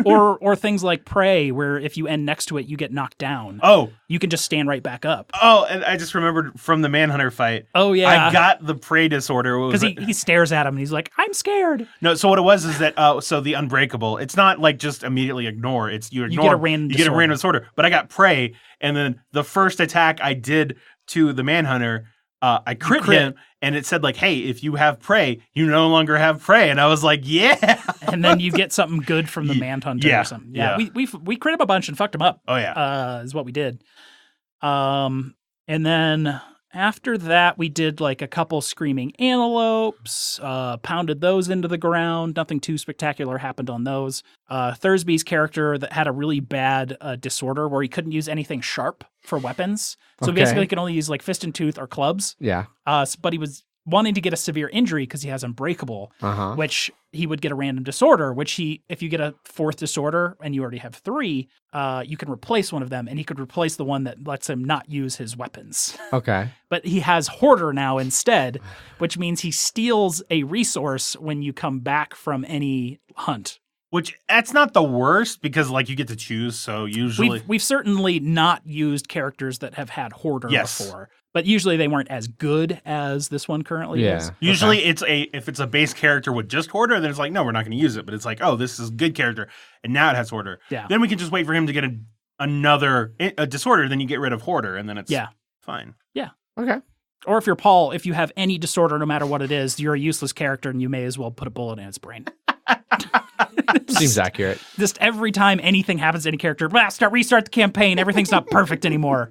or things like Prey, where if you end next to it, you get knocked down. Oh. You can just stand right back up. Oh, and I just remembered from the Manhunter fight. Oh, yeah. I got the Prey disorder. Because he stares at him and he's like, I'm scared. No, so what it was is that, so the Unbreakable, it's not like just immediately ignore. It's you ignore. You get a random disorder. But I got Prey, and then the first attack I did to the Manhunter, I crit him, and it said like, hey, if you have Prey, you no longer have Prey. And I was like, yeah. And then you get something good from the Manhunter or something. Yeah. We crit him a bunch and fucked him up. Oh, yeah. Is what we did. And then after that, we did like a couple screaming antelopes, pounded those into the ground. Nothing too spectacular happened on those. Thursby's character that had a really bad disorder where he couldn't use anything sharp for weapons. So basically he could only use like Fist and Tooth or clubs. Yeah. But he was wanting to get a severe injury because he has Unbreakable, Uh-huh. which he would get a random disorder, which if you get a 4th disorder and you already have 3, you can replace one of them, and he could replace the one that lets him not use his weapons. Okay. But he has Hoarder now instead, which means he steals a resource when you come back from any hunt. Which, that's not the worst, because, like, you get to choose, so usually... We've certainly not used characters that have had Hoarder Yes. before, but usually they weren't as good as this one currently Yeah. is. Usually if it's a base character with just Hoarder, then it's like, no, we're not going to use it. But it's like, oh, this is a good character, and now it has Hoarder. Yeah. Then we can just wait for him to get another disorder, then you get rid of Hoarder, and then it's fine. Okay. Or if you're Paul, if you have any disorder, no matter what it is, you're a useless character and you may as well put a bullet in its brain. Seems accurate. Just every time anything happens to any character, restart the campaign. Everything's not perfect anymore.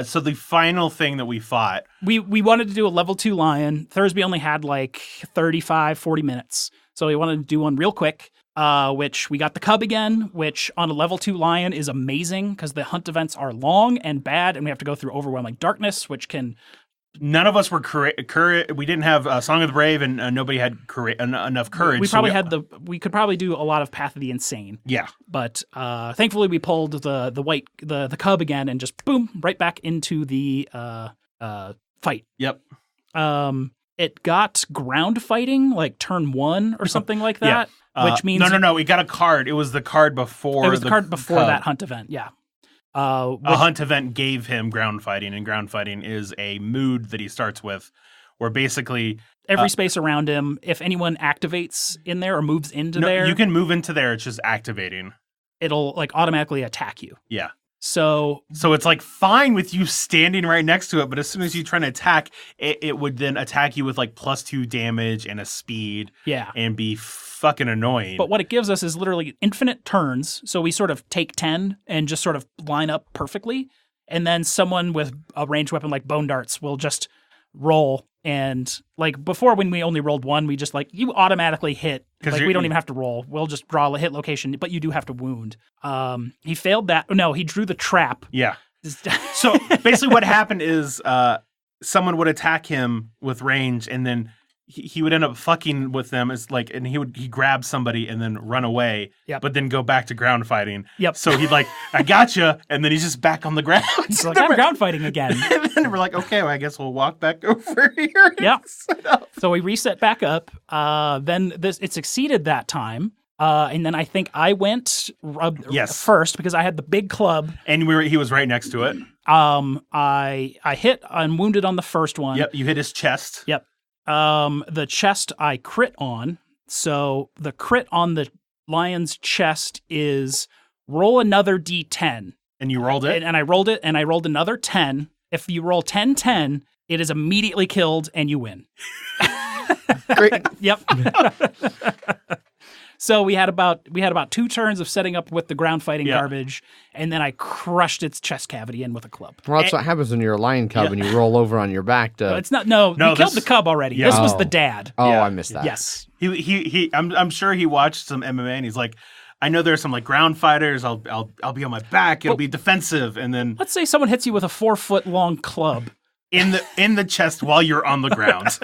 So the final thing that we fought... We wanted to do a level 2 lion. Thursby only had like 35, 40 minutes. So we wanted to do one real quick, which we got the Kuub again, which on a level 2 lion is amazing because the hunt events are long and bad, and we have to go through overwhelming darkness, which can... None of us were we didn't have Song of the Brave, and nobody had enough courage. We probably we could probably do a lot of Path of the Insane. Yeah. But thankfully we pulled the Kuub again and just boom, right back into the fight. Yep. It got ground fighting like turn 1 or something like that, which means no. We got a card. It was the card before. It was the card before Kuub. that hunt event. Yeah. A hunt event gave him ground fighting, and ground fighting is a mood that he starts with, where basically every space around him, if anyone activates in there or moves into there, you can move into there. It's just activating. It'll like automatically attack you. Yeah. So it's like fine with you standing right next to it, but as soon as you try to attack, it would then attack you with like +2 damage and a speed. Yeah. And be fucking annoying. But what it gives us is literally infinite turns. So we sort of take 10 and just sort of line up perfectly. And then someone with a ranged weapon like bone darts will just roll. And like before, when we only rolled 1, we just like, you automatically hit. Like we don't even have to roll. We'll just draw a hit location, but you do have to wound. He failed that. No, he drew the trap. Yeah. So basically what happened is someone would attack him with range, and then he would end up fucking with them. And he grab somebody and then run away, but then go back to ground fighting. Yep. So he'd like, I gotcha. And then he's just back on the ground. It's like, I'm ground fighting again. And then we're like, okay, well, I guess we'll walk back over here. Yeah. So we reset back up. Then it succeeded that time. And then I think I went first because I had the big club. And he was right next to it. I hit unwounded on the first one. Yep, you hit his chest. Yep. The chest I crit on. So the crit on the lion's chest is roll another D10. And you rolled it? And I rolled it, and I rolled another 10. If you roll 10-10, it is immediately killed, and you win. Great. Yep. So we had about 2 turns of setting up with the ground fighting garbage, and then I crushed its chest cavity in with a club. Well, that's what happens when you're a lion cub and you roll over on your back to... No, it's not. No, we killed the cub already. Yeah. This was the dad. Oh, I missed that. Yes. I'm sure he watched some MMA, and he's like, I know there's some like ground fighters. I'll be on my back. It'll be defensive, and then let's say someone hits you with a 4-foot-long club in the chest while you're on the ground.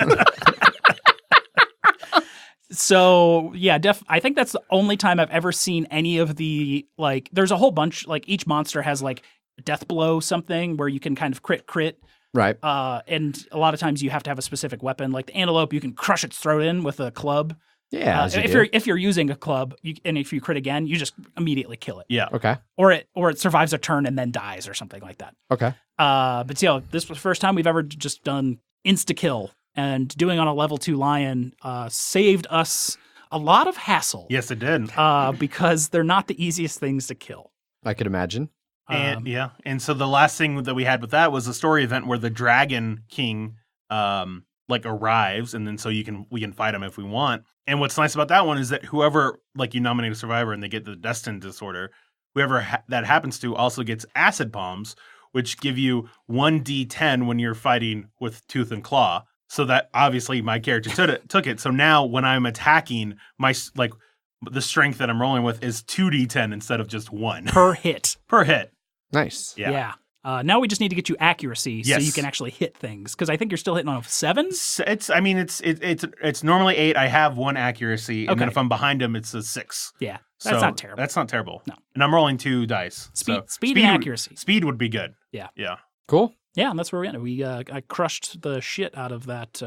So yeah, I think that's the only time I've ever seen any of the like. There's a whole bunch. Like each monster has like death blow something where you can kind of crit. Right. And a lot of times you have to have a specific weapon. Like the antelope, you can crush its throat in with a club. Yeah. If you're using a club, and if you crit again, you just immediately kill it. Yeah. Okay. Or it survives a turn and then dies or something like that. Okay. But this was the first time we've ever just done insta kill. And doing on a level 2 lion saved us a lot of hassle. Yes, it did. Because they're not the easiest things to kill. I could imagine. And so the last thing that we had with that was a story event where the Dragon King arrives, and then so we can fight him if we want. And what's nice about that one is that whoever you nominate a survivor and they get the destined disorder, whoever that happens to also gets acid bombs, which give you 1d10 when you're fighting with tooth and claw. So that obviously my character took it. So now when I'm attacking, the strength that I'm rolling with is 2d10 instead of just 1 per hit. Per hit. Nice. Yeah. Now we just need to get you accuracy so Yes. you can actually hit things. Because I think you're still hitting on a 7. It's normally 8. I have 1 accuracy, and then Okay. if I'm behind him, it's a 6. Yeah, that's So not terrible. That's not terrible. No. And I'm rolling 2 dice. Speed and accuracy. Speed would be good. Yeah. Yeah. Cool. Yeah, and that's where we ended. I crushed the shit out of that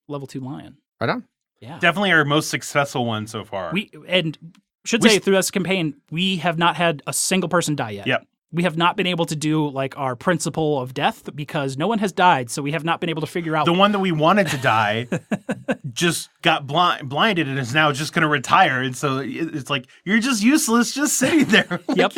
level 2 lion. Right on. Yeah. Definitely our most successful one so far. Should say through this campaign, we have not had a single person die yet. Yep. We have not been able to do like our principle of death because no one has died, so we have not been able to figure out The one that we wanted to die just got blinded and is now just going to retire. And so it's like, you're just useless, just sitting there. Yep.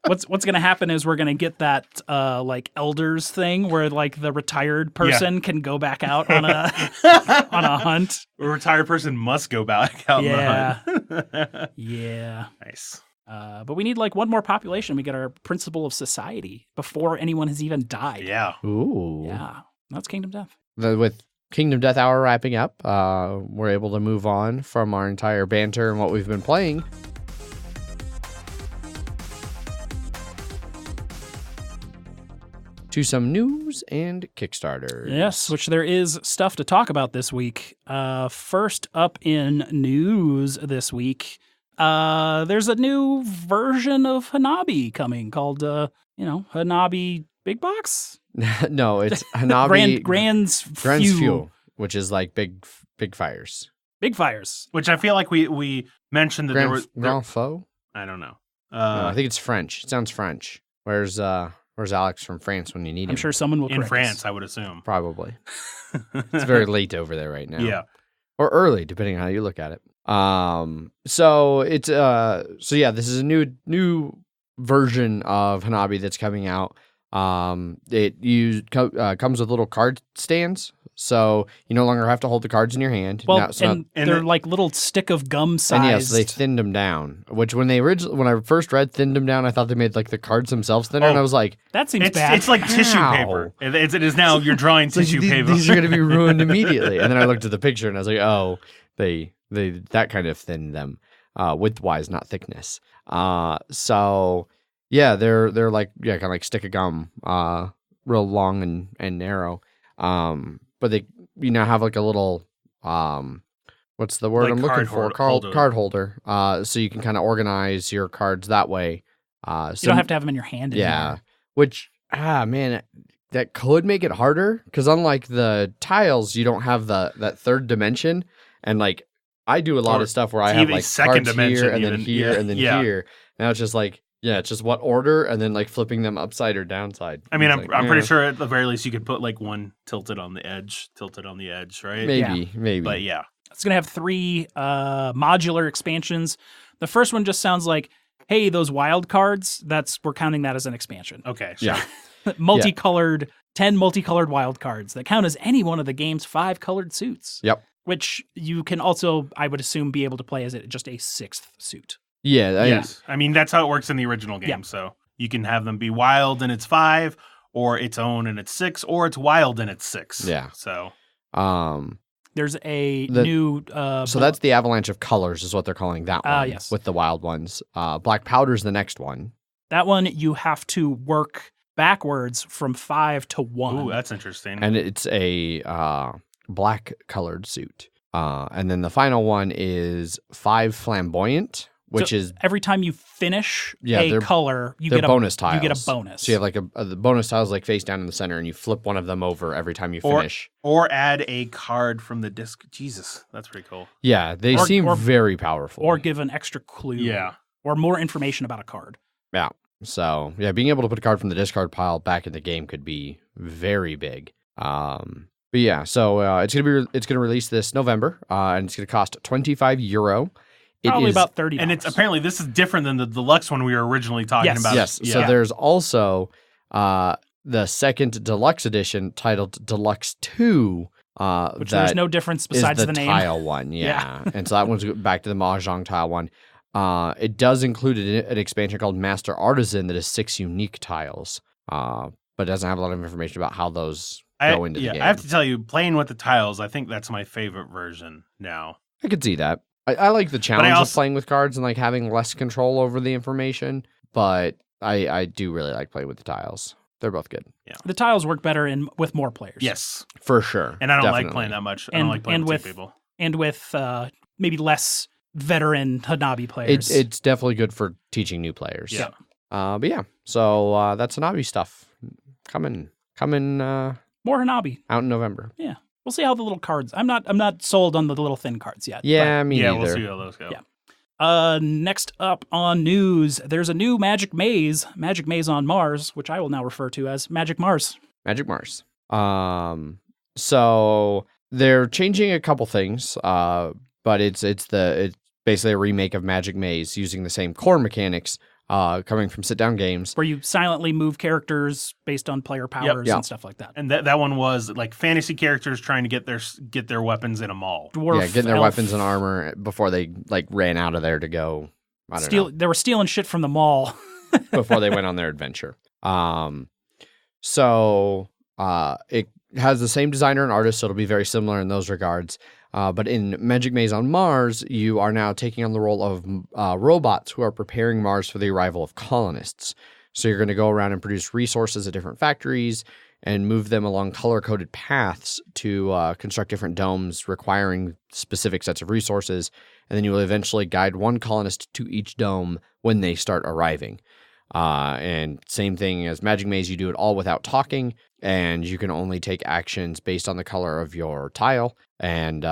What's going to happen is we're going to get that like elders thing where like the retired person can go back out on a on a hunt. A retired person must go back out Yeah. in the hunt. Yeah. Nice. But we need like one more population. We get our principle of society before anyone has even died. Yeah. Ooh. Yeah. That's Kingdom Death. With Kingdom Death Hour wrapping up, we're able to move on from our entire banter and what we've been playing. To some news and Kickstarters. Yes, which there is stuff to talk about this week. First up in news this week, there's a new version of Hanabi coming called, Hanabi Big Box? No, it's Hanabi Grand's Fuel, Fuel. which is like big fires. Big fires. Which I feel like we mentioned that Grand Faux? I don't know. No, I think it's French. It sounds French. Where's Alex from France when you need him? I'm sure someone will in correct France, us. I would assume. Probably. It's very late over there right now. Yeah. Or early, depending on how you look at it. So it's this is a new version of Hanabi that's coming out. It comes with little card stands, so you no longer have to hold the cards in your hand. Well, Now, it's not- and they're it- like little stick of gum sized. and yes, they thinned them down. Which when I first read thinned them down, I thought they made like the cards themselves thinner, and I was like, That seems bad. It's like tissue How? paper. It is now. You're drawing tissue paper. These are going to be ruined immediately. And then I looked at the picture and I was like, oh, they that kind of thinned them, width-wise, not thickness. So yeah, they're like kind of like stick of gum, real long and narrow. But they now have like a little what's the word Like I'm looking for? holder. Card holder. So you can kind of organize your cards that way. you don't have to have them in your hand anymore. Yeah, which man, that could make it harder because unlike the tiles, you don't have that third dimension, and like I do a lot Or of stuff where I have even like second cards dimension here and then even. here Yeah, and then yeah. here. Now it's just like it's just what order and then like flipping them upside or downside. I mean, It's I'm like, pretty sure at the very least you could put like one tilted on the edge, right? maybe. But yeah, It's going to have 3 modular expansions. The first one just sounds like, hey, those wild cards, we're counting that as an expansion. okay, sure. Yeah. Multicolored, 10 multicolored wild cards that count as any one of the game's 5 colored suits. Yep. Which you can also, I would assume, be able to play as just a 6th suit. Yeah. Yes, I mean that's how it works in the original game. Yeah. So you can have them be wild and it's 5, or its own and it's 6, or it's wild and it's 6. Yeah. So There's a new... so that's the Avalanche of Colors is what they're calling that one. Yes. With the wild ones. Black Powder's the next one. That one, you have to work backwards from 5 to 1. ooh, that's interesting. And it's a black colored suit. And then the final one is 5 Flamboyant, which So is every time you finish they're- a color, you they're get bonus tiles. You get a bonus. So you have like the bonus tiles like face down in the center, and you flip one of them over every time you finish. Or add a card from the disc. Jesus, that's pretty cool. Yeah, they seem very powerful. or give an extra clue. Yeah. Or more information about a card. Yeah. So yeah, being able to put a card from the discard pile back in the game could be very big. But yeah, so it's gonna release this November, and it's gonna cost €25. Probably about $30. And it's apparently this is different than the deluxe one we were originally talking Yes. about. Yes. Yeah. So there's also the second deluxe edition titled Deluxe 2. which there's no difference besides is the name. tile one, yeah. And so that one's back to the Mahjong tile one. It does include an expansion called Master Artisan that is 6 unique tiles, but it doesn't have a lot of information about how those go into the game. I have to tell you, playing with the tiles, I think that's my favorite version now. I could see that. I like the challenge also- of playing with cards and like having less control over the information, but I do really like playing with the tiles. They're both good. Yeah. The tiles work better with more players. Yes. For sure. And I don't Definitely. like playing that much. I don't like playing with two people. And with maybe less veteran Hanabi players. It's definitely good for teaching new players. Yeah. But yeah, so that's Hanabi stuff coming more Hanabi out in November. Yeah. We'll see how the little cards. I'm not sold on the little thin cards yet. Yeah, me neither. We'll see how those go. Yeah. Next up on news, there's a new Magic Maze on Mars, which I will now refer to as Magic Mars. Magic Mars. So they're changing a couple things, but it's basically a remake of Magic Maze using the same core mechanics, coming from sit-down games. Where you silently move characters based on player powers and stuff like that. And that one was like fantasy characters trying to get their weapons in a mall. Dwarf, getting their elf. weapons and armor before they like ran out of there to go. I don't know. They were stealing shit from the mall before they went on their adventure. So it has the same designer and artist, so it'll be very similar in those regards. But in Magic Maze on Mars, you are now taking on the role of robots who are preparing Mars for the arrival of colonists. So you're going to go around and produce resources at different factories and move them along color-coded paths to construct different domes requiring specific sets of resources. And then you will eventually guide one colonist to each dome when they start arriving. And same thing as Magic Maze, you do it all without talking, and you can only take actions based on the color of your tile. And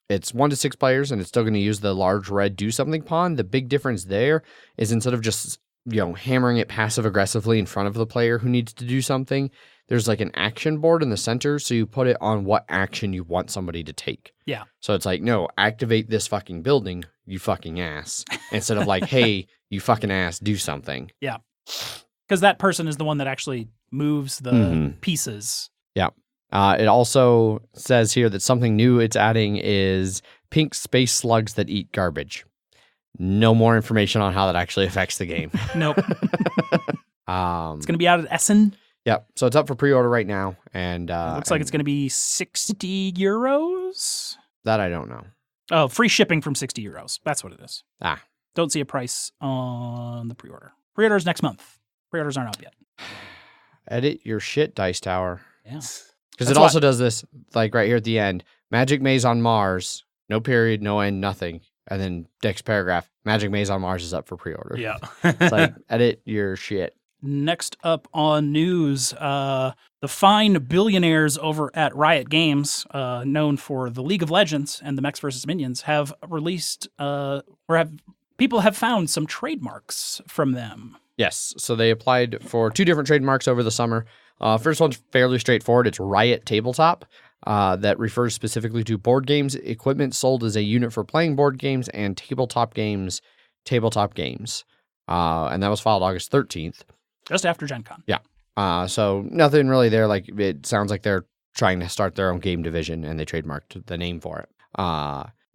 it's 1 to 6 players, and it's still going to use the large red do something pawn. The big difference there is instead of just hammering it passive aggressively in front of the player who needs to do something, there's like an action board in the center, so you put it on what action you want somebody to take. Yeah. So it's like, no, activate this fucking building, you fucking ass, instead of like, hey, you fucking ass, do something. Yeah. Because that person is the one that actually moves the pieces. Yeah. It also says here that something new it's adding is pink space slugs that eat garbage. No more information on how that actually affects the game. Nope. It's going to be out at Essen. Yep. So it's up for pre-order right now. And it looks like it's going to be 60 euros. That I don't know. Oh, free shipping from 60 euros. That's what it is. Ah. Don't see a price on the pre-order. Pre-order is next month. Pre-orders aren't up yet. Edit your shit, Dice Tower. Yeah. Because it also does this, like right here at the end, Magic Maze on Mars, no period, no end, nothing. And then next paragraph, Magic Maze on Mars is up for pre-order. Yeah. It's like, edit your shit. Next up on news, the fine billionaires over at Riot Games, known for the League of Legends and the Mechs vs. Minions, have released, people have found some trademarks from them. Yes. So they applied for 2 different trademarks over the summer. First one's fairly straightforward. It's Riot Tabletop. That refers specifically to board games, equipment sold as a unit for playing board games, and tabletop games. And that was filed August 13th. Just after Gen Con. Yeah. So nothing really there. Like, it sounds like they're trying to start their own game division, and they trademarked the name for it.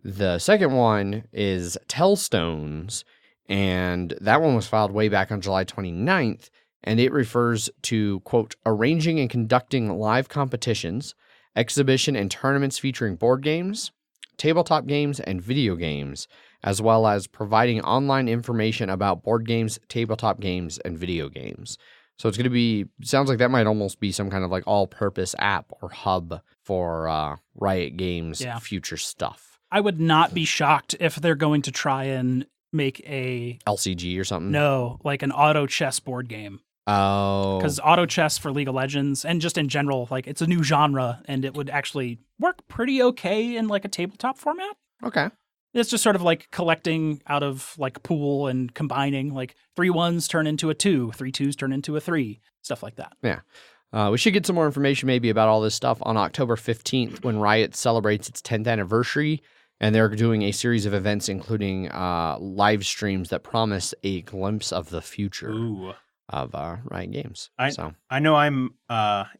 The second one is Tellstones, and that one was filed way back on July 29th, and it refers to, quote, arranging and conducting live competitions, exhibition and tournaments featuring board games, tabletop games, and video games, as well as providing online information about board games, tabletop games, and video games. So it's going to be, sounds like that might almost be some kind of like all-purpose app or hub for Riot Games' future stuff. I would not be shocked if they're going to try and make a LCG or something? No, like an auto chess board game. Oh. Because auto chess for League of Legends, and just in general, like it's a new genre, and it would actually work pretty okay in like a tabletop format. Okay. It's just sort of like collecting out of like pool and combining, like 3 1s turn into a 2, 3 2s turn into a 3, stuff like that. Yeah. We should get some more information maybe about all this stuff on October 15th when Riot celebrates its 10th anniversary. And they're doing a series of events, including live streams that promise a glimpse of the future of Riot Games. I know I'm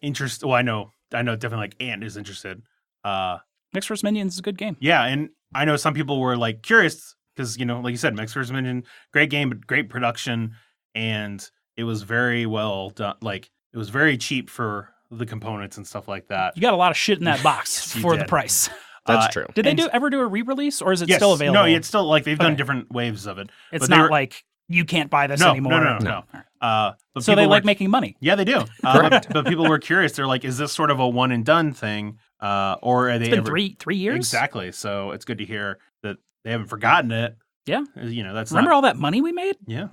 interested. Well, I know definitely like Ant is interested. Mechs vs. Minions is a good game. Yeah, and I know some people were like curious because, like you said, Mechs vs. Minions, great game, but great production, and it was very well done. Like it was very cheap for the components and stuff like that. You got a lot of shit in that box for the price. That's true. Did they ever do a re-release, or is it still available? No, it's still like they've done different waves of it. It's not like you can't buy this anymore. No. But So they like making money. Yeah, they do. But people were curious. They're like, is this sort of a one and done thing? Or are they It's been 3 years? Exactly. So it's good to hear that they haven't forgotten it. Yeah. That's Remember all that money we made? Yeah.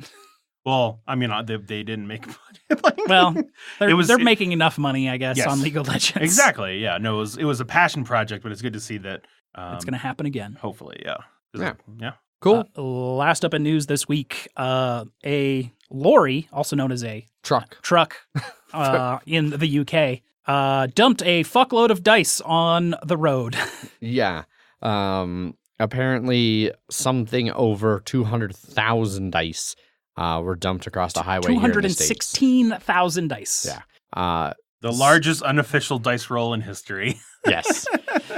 Well, I mean, they didn't make money. Well, they're making enough money, I guess, Yes. on League of Legends. Exactly. Yeah. No, it was a passion project, but it's good to see that It's going to happen again. hopefully. Yeah. Yeah. Cool. Last up in news this week, a lorry, also known as a Truck. in the UK, dumped a fuckload of dice on the road. Yeah. Apparently something over 200,000 dice were dumped across the highway here in the States. 216,000 dice. Yeah. The largest unofficial dice roll in history. Yes.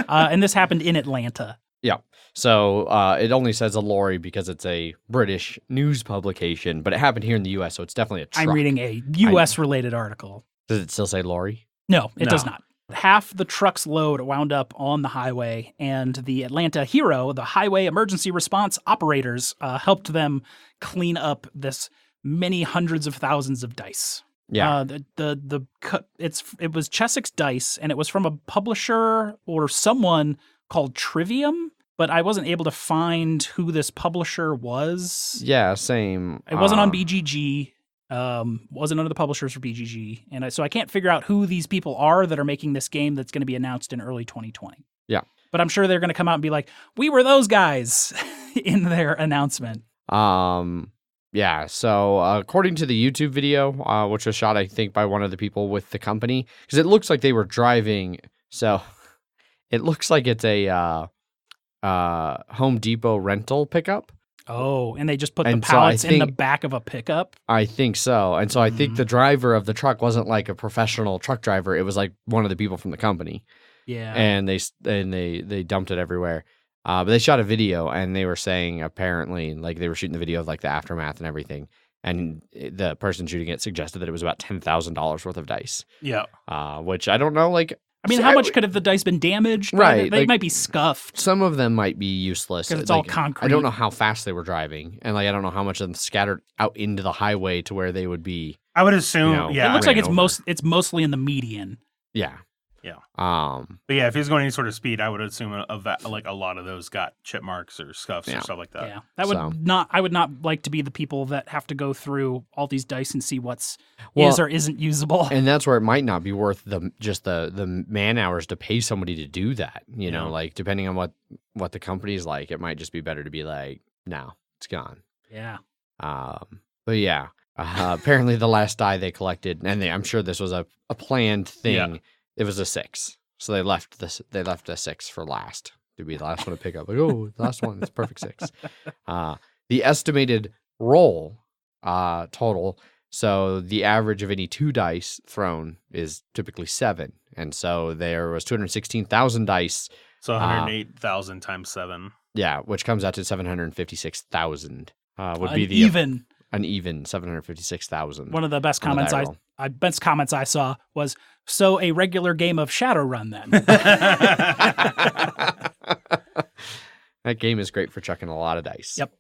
And this happened in Atlanta. Yeah. So it only says a lorry because it's a British news publication, but it happened here in the U.S., so it's definitely a truck. I'm reading a U.S.-related article. Does it still say lorry? No, it does No. not. Half the truck's load wound up on the highway, and the Atlanta Hero, the highway emergency response operators, helped them clean up this many hundreds of thousands of dice. Yeah. It was Chessex Dice, and it was from a publisher or someone called Trivium, but I wasn't able to find who this publisher was. Yeah, same. It wasn't on BGG. Wasn't under the publishers for BGG, and so I can't figure out who these people are that are making this game that's going to be announced in early 2020. Yeah. But I'm sure they're going to come out and be like, "We were those guys" in their announcement. Yeah, so according to the YouTube video, which was shot, I think, by one of the people with the company, because it looks like they were driving, so it looks like it's a Home Depot rental pickup. Oh, and they just put And the so I pallets in the think- back of a pickup? I think so. And so I think the driver of the truck wasn't like a professional truck driver. It was like one of the people from the company. Yeah. And they dumped it everywhere. But they shot a video, and they were saying apparently, like, they were shooting the video of like the aftermath and everything. And the person shooting it suggested that it was about $10,000 worth of dice. Yeah. Which I don't know, like. I mean, how much could have the dice been damaged? Right, They like- might be scuffed. Some of them might be useless. 'Cause it's all Like, concrete. I don't know how fast they were driving. And like I don't know how much of them scattered out into the highway to where they would be. I would assume, You know, yeah. It looks like ran over. it's mostly in the median. Yeah. Yeah. But yeah, if he's going any sort of speed, I would assume like a lot of those got chip marks or scuffs or stuff like that. Yeah. That would So- I would not like to be the people that have to go through all these dice and see what's Well, is or isn't usable. And that's where it might not be worth the man hours to pay somebody to do that. You know, Yeah. like depending on what the company's like, it might just be better to be like, no, it's gone. Yeah. But yeah, apparently the last die they collected, and I'm sure this was a planned thing. Yeah. It was a 6, so they left a 6 for last to be the last one to pick up. Like, oh, the last one, it's perfect 6. The estimated roll total. So the average of any 2 dice thrown is typically 7, and so there was 216,000 dice. So 108,000 times 7. Yeah, which comes out to 756,000. Would be an even 756,000. One of the best on the comments die roll. best comments I saw was, "So a regular game of Shadowrun then." That game is great for chucking a lot of dice. Yep.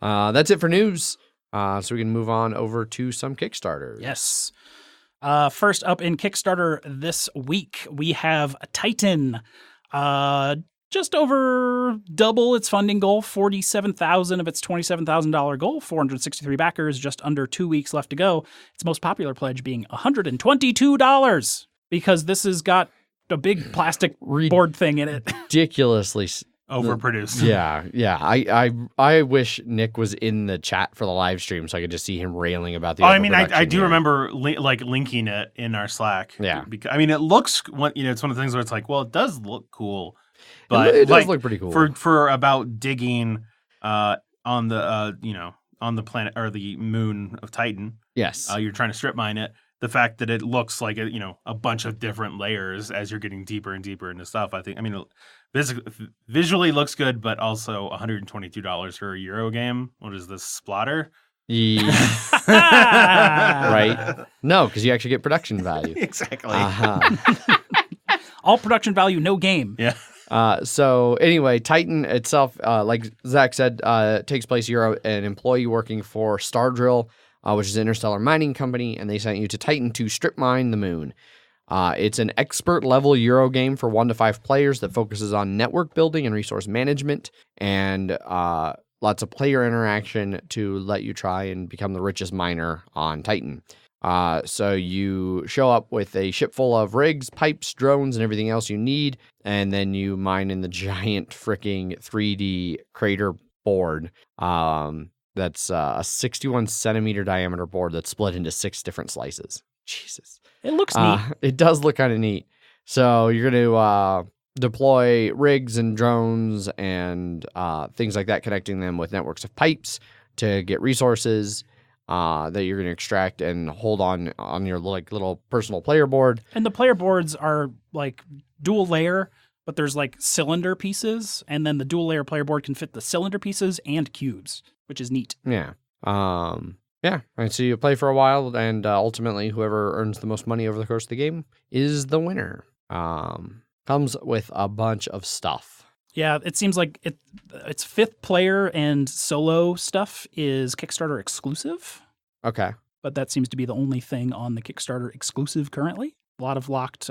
That's it for news. So we can move on over to some Kickstarters. Yes. First up in Kickstarter this week, we have Titan. Just over double its funding goal, $47,000 of its $27,000 goal, 463 backers, just under 2 weeks left to go. Its most popular pledge being $122 because this has got a big plastic board thing in it. Ridiculously. Overproduced. Yeah. I wish Nick was in the chat for the live stream so I could just see him railing about the. I mean, I overproduction do here. remember linking it in our Slack. Yeah. Because, I mean, it looks, it's one of the things where it's like, well, it does look cool. But it does like, look pretty cool. For about digging on the on the planet or the moon of Titan. Yes. You're trying to strip mine it. The fact that it looks like a bunch of different layers as you're getting deeper and deeper into stuff. I mean, visually looks good, but also $122 for a Euro game. What is this, Splotter? Right? No, because you actually get production value. Exactly. All production value, no game. Yeah. So anyway, Titan itself, like Zach said, takes place. You're an employee working for Stardrill, which is an interstellar mining company, and they sent you to Titan to strip mine the moon. It's an expert-level Euro game for 1 to 5 players that focuses on network building and resource management, and lots of player interaction to let you try and become the richest miner on Titan. So you show up with a ship full of rigs, pipes, drones, and everything else you need, and then you mine in the giant freaking 3D crater board. That's a 61-centimeter diameter board that's split into 6 different slices. Jesus. It looks neat. It does look kind of neat. So you're going to deploy rigs and drones and things like that, connecting them with networks of pipes to get resources that you're going to extract and hold on your like little personal player board. And the player boards are like dual layer, but there's like cylinder pieces, and then the dual layer player board can fit the cylinder pieces and cubes, which is neat. Yeah. Yeah, and so you play for a while, and ultimately, whoever earns the most money over the course of the game is the winner. Comes with a bunch of stuff. Yeah, it seems like its 5th player and solo stuff is Kickstarter exclusive. Okay. But that seems to be the only thing on the Kickstarter exclusive currently. A lot of locked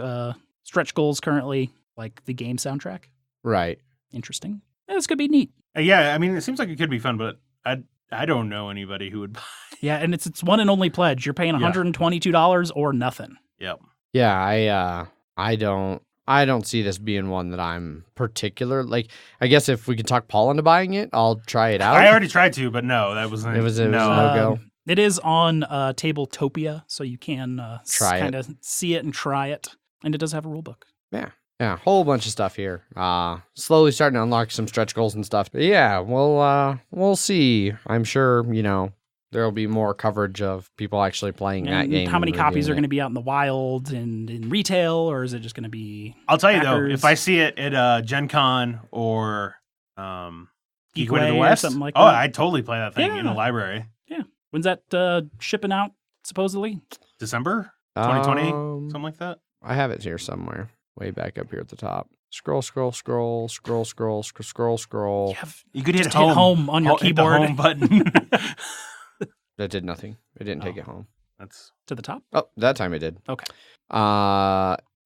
stretch goals currently, like the game soundtrack. Right. Interesting. Yeah, this could be neat. Yeah, I mean, it seems like it could be fun, but I don't know anybody who would buy. Yeah, and it's one and only pledge. You're paying $122 or nothing. Yep. Yeah, I don't see this being one that I'm particular. Like, I guess if we could talk Paul into buying it, I'll try it out. I already tried to, but no, that wasn't. It was a no-go. It is on Tabletopia, so you can kind of see it and try it. And it does have a rule book. Yeah, a whole bunch of stuff here. Slowly starting to unlock some stretch goals and stuff. But yeah, we'll see. I'm sure, there'll be more coverage of people actually playing that game. How many copies are going to be out in the wild and in retail, or is it just going to be I'll tell you backers? though, if I see it at Gen Con or Geekway to the or West, something like that. I'd totally play that thing in a library. Yeah. When's that shipping out, supposedly? December 2020? Something like that? I have it here somewhere. Way back up here at the top. Scroll. You could hit home on your keyboard. Hit the home button. That did nothing. It didn't take it home. That's to the top? Oh, that time it did. Okay.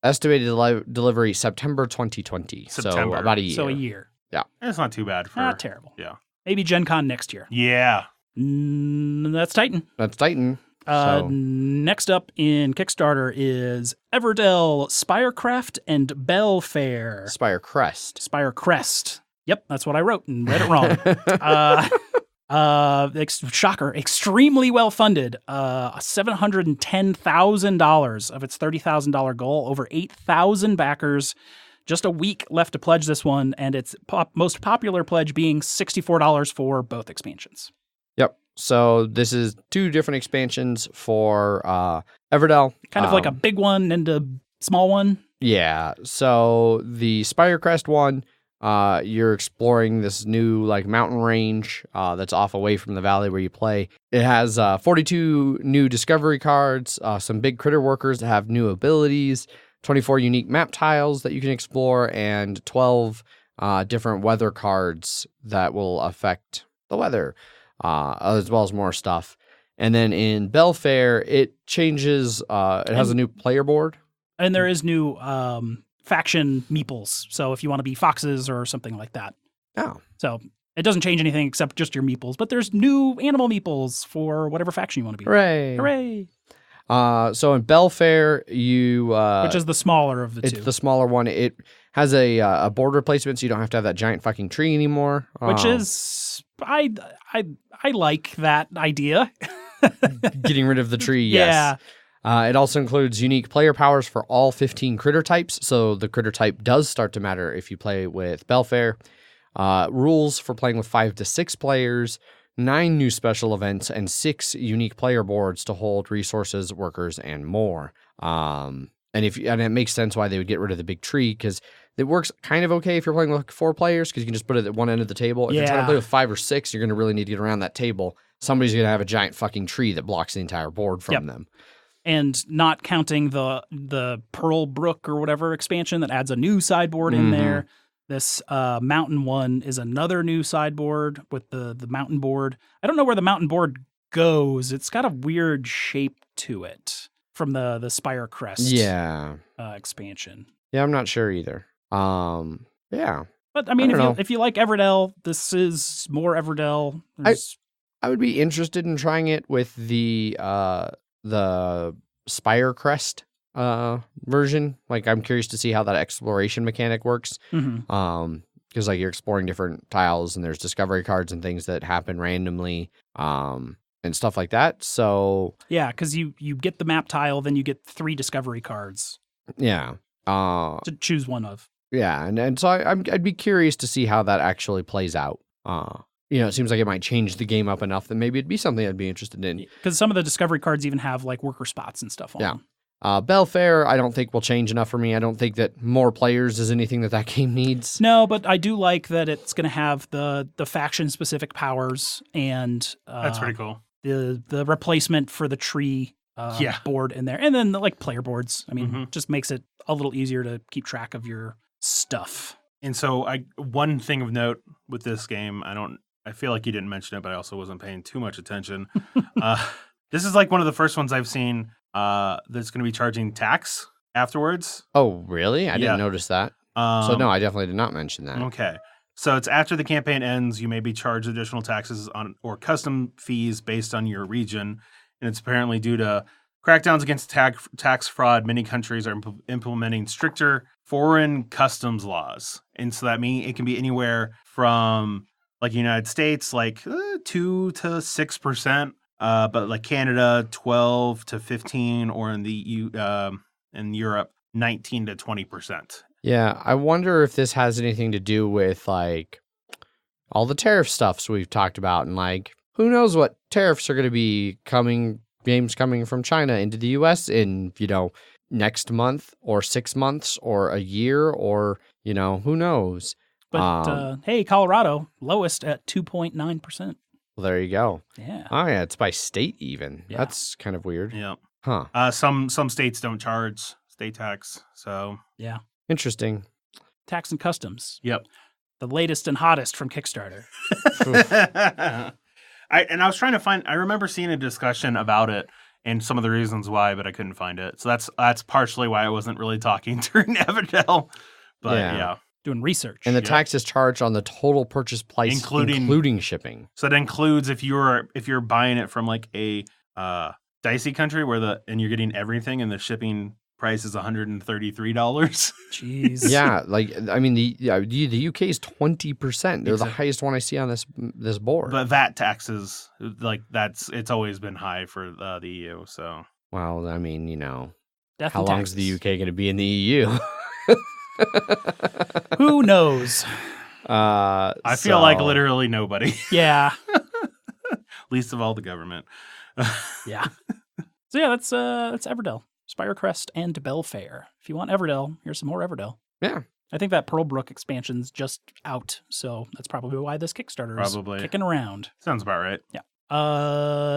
Estimated delivery September 2020. So about a year. So a year. Yeah. It's not too bad. Not terrible. Yeah. Maybe Gen Con next year. Yeah. That's Titan. So. Next up in Kickstarter is Everdell, Spirecrest, and Bellfaire. Spirecrest. Yep, that's what I wrote and read it wrong. Shocker, extremely well funded. $710,000 of its $30,000 goal. Over 8,000 backers. Just a week left to pledge this one, and its most popular pledge being $64 for both expansions. Yep. So this is 2 different expansions for Everdell. Kind of like a big one and a small one. Yeah. So the Spirecrest one, you're exploring this new like mountain range that's off away from the valley where you play. It has 42 new discovery cards, some big critter workers that have new abilities, 24 unique map tiles that you can explore, and 12 different weather cards that will affect the weather. As well as more stuff. And then in Bellfaire, it changes, it has a new player board. And there is new faction meeples. So if you want to be foxes or something like that. Oh. So it doesn't change anything except just your meeples, but there's new animal meeples for whatever faction you want to be. Hooray. Hooray. So in Bellfaire, you... which is the smaller of the two. It's the smaller one. It has a board replacement, so you don't have to have that giant fucking tree anymore. Which is... I like that idea. Getting rid of the tree, yes. Yeah. It also includes unique player powers for all 15 critter types, so the critter type does start to matter if you play with Bellfaire. Rules for playing with 5 to 6 players, 9 new special events, and 6 unique player boards to hold resources, workers, and more. And it makes sense why they would get rid of the big tree, because it works kind of okay if you're playing with 4 players, because you can just put it at one end of the table. If you're trying to play with 5 or 6, you're going to really need to get around that table. Somebody's going to have a giant fucking tree that blocks the entire board from them. And not counting the Pearl Brook or whatever expansion that adds a new sideboard in there. This mountain one is another new sideboard with the mountain board. I don't know where the mountain board goes. It's got a weird shape to it from the Spirecrest expansion. Yeah, I'm not sure either. Yeah. But I mean, if you like Everdell, this is more Everdell. I would be interested in trying it with the Spirecrest version. Like, I'm curious to see how that exploration mechanic works. Mm-hmm. Because like you're exploring different tiles and there's discovery cards and things that happen randomly, and stuff like that. So yeah, because you get the map tile, then you get 3 discovery cards. Yeah. To choose one of. Yeah, and so I'd be curious to see how that actually plays out. It seems like it might change the game up enough that maybe it'd be something I'd be interested in. Because some of the discovery cards even have like worker spots and stuff on them. Bellfaire, I don't think will change enough for me. I don't think that more players is anything that game needs. No, but I do like that it's going to have the faction-specific powers and... that's pretty cool. The replacement for the tree board in there. And then like player boards. I mean, just makes it a little easier to keep track of your stuff. And so one thing of note with this game, I feel like you didn't mention it, but I also wasn't paying too much attention. This is like one of the first ones I've seen that's going to be charging tax afterwards. Oh, really? I didn't notice that. So no, I definitely did not mention that. Okay. So it's after the campaign ends, you may be charged additional taxes or custom fees based on your region. And it's apparently due to crackdowns against tax fraud. Many countries are implementing stricter foreign customs laws. And so that means it can be anywhere from like the United States, like 2 to 6%, but like Canada, 12 to 15, or in in Europe, 19 to 20%. Yeah, I wonder if this has anything to do with like all the tariff stuffs we've talked about, and like who knows what tariffs are going to be games coming from China into the US in, next month or 6 months or a year or, who knows. But hey, Colorado, lowest at 2.9%. Well, there you go. Yeah. Oh yeah, it's by state even. Yeah. That's kind of weird. Yeah. Huh. Some states don't charge state tax, so yeah. Interesting. Tax and customs. Yep. The latest and hottest from Kickstarter. I was trying to find. I remember seeing a discussion about it and some of the reasons why, but I couldn't find it. So that's partially why I wasn't really talking during Everdell. But yeah. Doing research. And the tax is charged on the total purchase price, including shipping. So that includes if you're buying it from like a dicey country and you're getting everything and the shipping price is $133. Jeez. Yeah, the UK is 20%. They're the highest one I see on this board. But VAT taxes, it's always been high for the EU. So well, I mean, Death how long is the UK going to be in the EU? Who knows? I feel like literally nobody. Yeah. Least of all the government. Yeah. So yeah, that's Everdell, Spirecrest, and Bellfaire. If you want Everdell, here's some more Everdell. Yeah. I think that Pearlbrook expansion's just out, so that's probably why this Kickstarter is kicking around. Sounds about right. Yeah.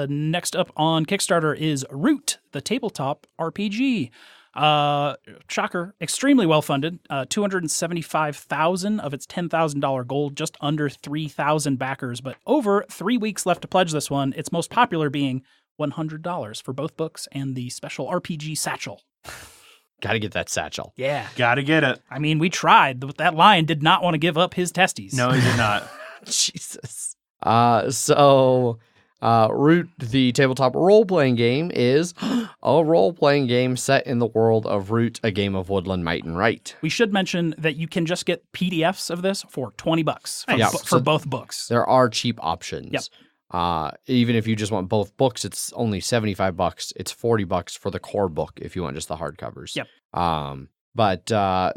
Next up on Kickstarter is Root, the tabletop RPG. Shocker, extremely well funded. 275,000 of its $10,000 goal, just under 3,000 backers, but over 3 weeks left to pledge this one. Its most popular being $100 for both books and the special RPG satchel. Gotta get that satchel. Yeah. Gotta get it. I mean, we tried. That lion did not want to give up his testes. No, he did not. Jesus. Root, the tabletop role-playing game, is a role-playing game set in the world of Root, a game of woodland might and right. We should mention that you can just get PDFs of this for $20 for both books. There are cheap options. Yep. Even if you just want both books, it's only $75. It's $40 for the core book if you want just the hardcovers. Yep.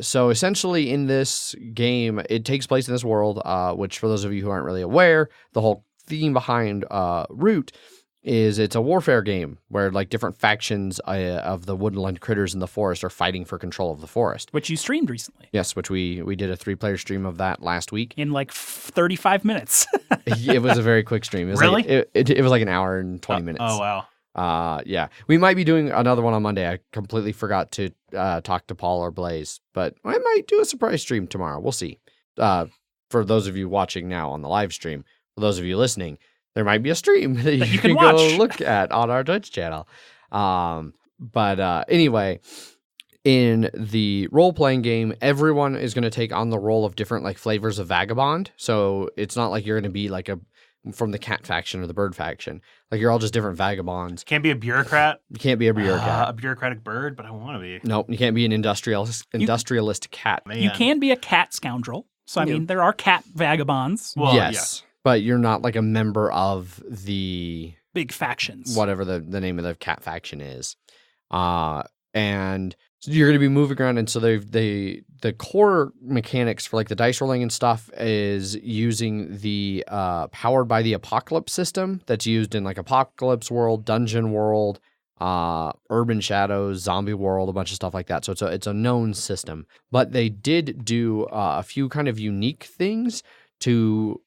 So essentially in this game, it takes place in this world, which for those of you who aren't really aware, the whole theme behind Root is it's a warfare game where like different factions of the woodland critters in the forest are fighting for control of the forest. Which you streamed recently. Yes, which we did a 3-player stream of that last week. In like 35 minutes. It was a very quick stream. It was really? It was like an hour and 20 minutes. Oh, wow. Yeah. We might be doing another one on Monday. I completely forgot to talk to Paul or Blaze, but I might do a surprise stream tomorrow. We'll see. For those of you watching now on the live stream, for those of you listening, there might be a stream that you can watch. go look at on our Twitch channel. But anyway, in the role-playing game, everyone is going to take on the role of different like flavors of vagabond. So it's not like you're going to be like from the cat faction or the bird faction. Like you're all just different vagabonds. Can't be a bureaucrat. You can't be a bureaucrat. A bureaucratic bird, but I want to be. Nope, you can't be an industrialist cat. Man. You can be a cat scoundrel. So I mean, there are cat vagabonds. Well, yes, but you're not like a member of the big factions. Whatever the name of the cat faction is. And so you're going to be moving around, and so the core mechanics for like the dice rolling and stuff is using the powered by the apocalypse system that's used in like Apocalypse World, Dungeon World, Urban Shadows, Zombie World, a bunch of stuff like that. So it's a known system, but they did do a few kind of unique things to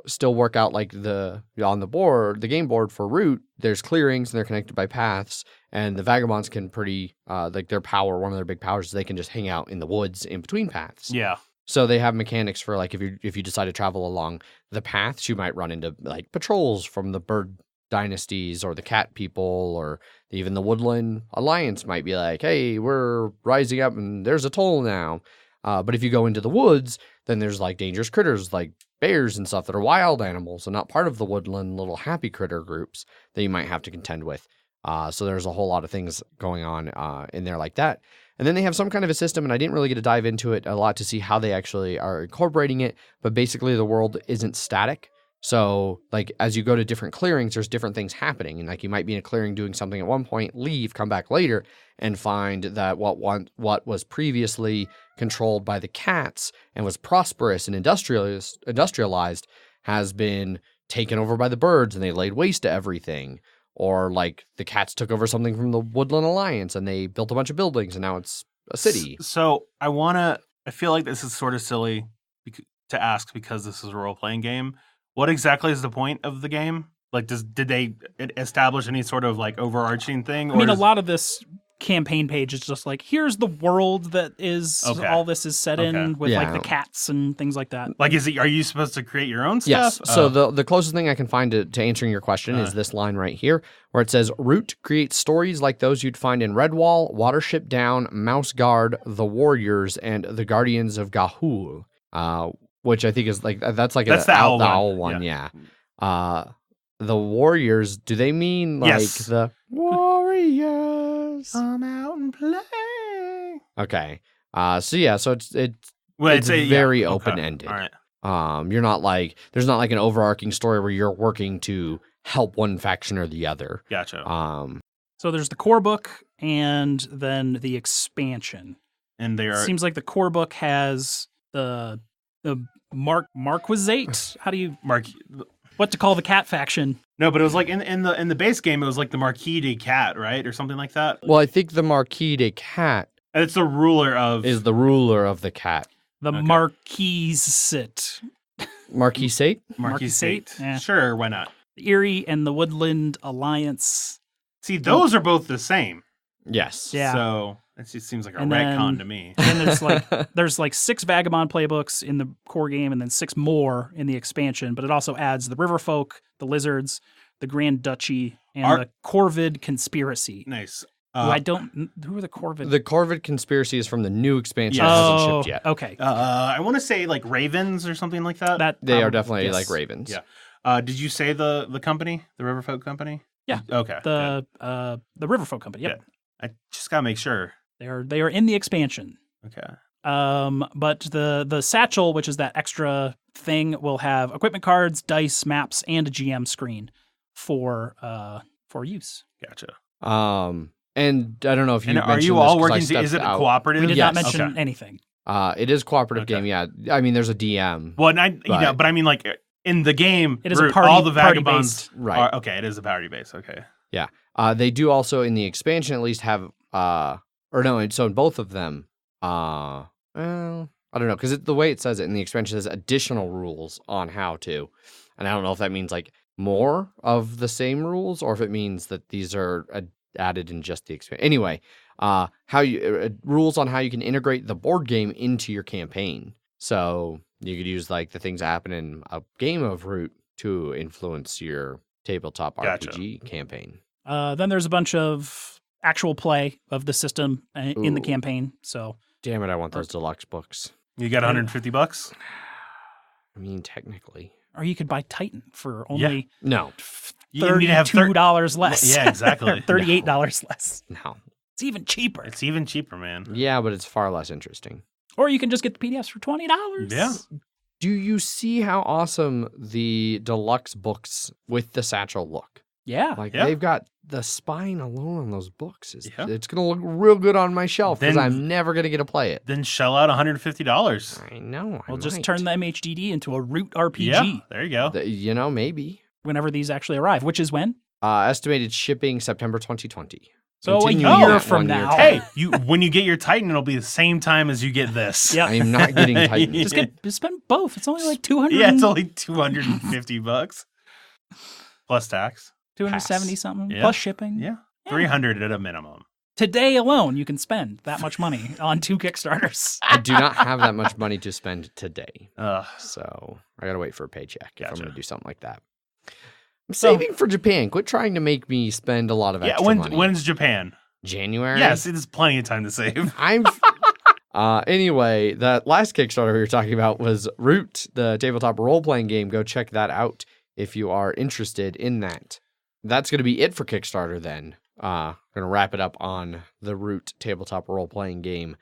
still work out like on the game board for Root. There's clearings and they're connected by paths, and the vagabonds can like their power. One of their big powers is they can just hang out in the woods in between paths. Yeah. So they have mechanics for like if you decide to travel along the paths, you might run into like patrols from the bird dynasties or the cat people, or even the Woodland Alliance might be like, hey, we're rising up and there's a toll now. But if you go into the woods, then there's like dangerous critters like bears and stuff that are wild animals and not part of the woodland little happy critter groups that you might have to contend with. So there's a whole lot of things going on in there like that. And then they have some kind of a system, and I didn't really get to dive into it a lot to see how they actually are incorporating it, but basically the world isn't static. So like as you go to different clearings, there's different things happening, and like you might be in a clearing doing something at one point, leave, come back later, and find that what was previously controlled by the cats and was prosperous and industrialized has been taken over by the birds, and they laid waste to everything. Or like the cats took over something from the Woodland Alliance and they built a bunch of buildings and now it's a city. So I feel like this is sort of silly to ask because this is a role-playing game. What exactly is the point of the game? Like, did they establish any sort of like overarching thing? I mean, a lot of this campaign page is just like, here's the world that is all this is set in with like the cats and things like that. Like, are you supposed to create your own stuff? Yes. So the closest thing I can find to answering your question is this line right here, where it says, Root creates stories like those you'd find in Redwall, Watership Down, Mouse Guard, The Warriors, and The Guardians of Ga'Hoole, which I think is like, that's the owl one. Yeah. The Warriors, do they mean like the Warriors? Come out and play. Okay. So it's very open-ended. All right. You're not like, there's not like an overarching story where you're working to help one faction or the other. Gotcha. So there's the core book and then the expansion. And they are. Seems like the core book has the Marquisate. How do you what to call the cat faction? No, but it was like in the base game, it was like the Marquis de Cat, right, or something like that. Well, I think the Marquis de Cat is the ruler of the cat. The Marquisate. Marquisate? Marquisate. Yeah. Sure, why not? The Erie and the Woodland Alliance. See, those are both the same. Yes. Yeah. So it just seems like a retcon to me. And then there's 6 Vagabond playbooks in the core game, and then 6 more in the expansion. But it also adds the Riverfolk, the Lizards, the Grand Duchy, and the Corvid Conspiracy. Nice. Who are the Corvid? The Corvid Conspiracy is from the new expansion. It hasn't shipped yet. Okay. I want to say like Ravens or something like that. They are definitely like Ravens. Yeah. Did you say the company, the Riverfolk company? Yeah. Okay. The Riverfolk company. Yep. Good. I just gotta make sure. They are in the expansion. Okay. But the satchel, which is that extra thing, will have equipment cards, dice, maps, and a GM screen for use. Gotcha. And I don't know if you mentioned are you this, all 'cause working? Is it cooperative? We did not mention anything. It is cooperative game. Yeah. I mean, there's a DM. Well, but I mean, like in the game, it is a party. All the vagabonds, right? Okay, it is a party base. Okay. Yeah. They do also in the expansion at least have so in both of them, well, I don't know, because the way it says it in the expansion says additional rules on how to, and I don't know if that means like more of the same rules or if it means that these are added in just the expansion. Anyway, rules on how you can integrate the board game into your campaign. So you could use like the things that happen in a game of Root to influence your tabletop Gotcha. RPG campaign. Then there's a bunch of actual play of the system in the Ooh. campaign. So Damn it, I want those deluxe books. You got $150? I mean, technically. or you could buy Titan for only No. You need to have $32 less. Yeah, exactly. Or $38 less. No. It's even cheaper. It's even cheaper, man. Yeah, but it's far less interesting. Or you can just get the PDFs for $20. Yeah. Do you see how awesome the deluxe books with the satchel look? Yeah. Like Yeah. they've got the spine alone on those books. Yeah. It's going to look real good on my shelf because Then- I'm never going to get to play it. Then shell out $150. I know. We'll just turn the MHDD into a root RPG Yeah, there you go. You know, maybe. whenever these actually arrive, which is when? Estimated shipping September 2020. So a Continuing year that from 1 year now. time. Hey, when you get your Titan, it'll be the same time as you get this. Yeah. I am not getting Titan. Just spend both. It's only like 200. Yeah, it's only $250 plus tax. 270 something Yeah. plus shipping. Yeah, 300 at a minimum. Today alone, you can spend that much money on 2 Kickstarters. I do not have that much money to spend today. Ugh. So I got to wait for a paycheck if I'm Gotcha. going to do something like that. I'm So- saving for Japan. Quit trying to make me spend a lot of Yeah, extra money. when's Japan? January? Yes, it is plenty of time to save. I'm. Anyway, that last Kickstarter we were talking about was Root, the tabletop role-playing game. Go check that out if you are interested in that. That's going to be it for Kickstarter then. Going to wrap it up on the Root tabletop role-playing game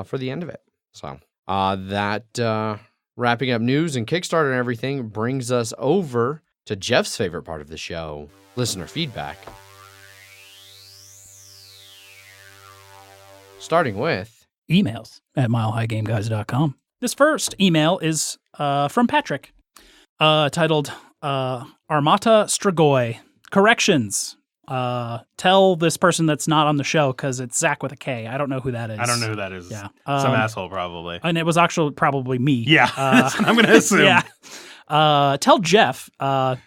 for the end of it. So that wrapping up news and Kickstarter and everything brings us over to Jeff's favorite part of the show, listener feedback. Starting with Emails at milehighgameguys.com. This first email is from Patrick, titled Armata Strigoi. Corrections. Tell this person that's not on the show because it's Zach with a K. I don't know who that is. I don't know who that is. Yeah. Some asshole probably. And it was actually probably me. Yeah, I'm going to assume. Yeah. Tell Jeff, Armata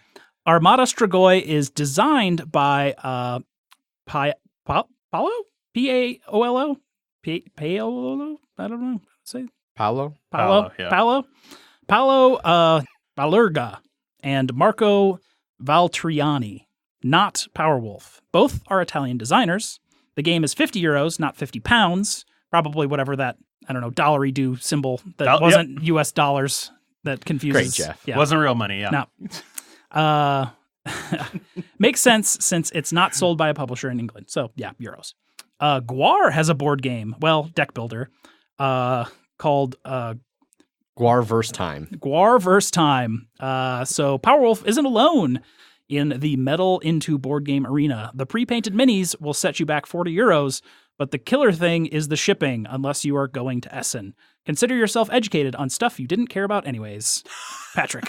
Strigoi is designed by Paulo? Paolo? Paolo? I don't know. Say Paulo. Paulo. yeah. Paulo Valurga and Marco Valtriani, not Powerwolf. Both are Italian designers. The game is €50, not £50. Probably whatever that, I don't know, dollary-do symbol that wasn't US dollars that confuses. Great, Jeff. Yeah. Wasn't real money, yeah. No. Makes sense since it's not sold by a publisher in England. So, yeah, euros. Guar has a board game, deck builder, called Guarverse Time. Guarverse Time. So Powerwolf isn't alone in the metal into board game arena. The pre-painted minis will set you back €40, but the killer thing is the shipping, unless you are going to Essen. Consider yourself educated on stuff you didn't care about anyways. Patrick.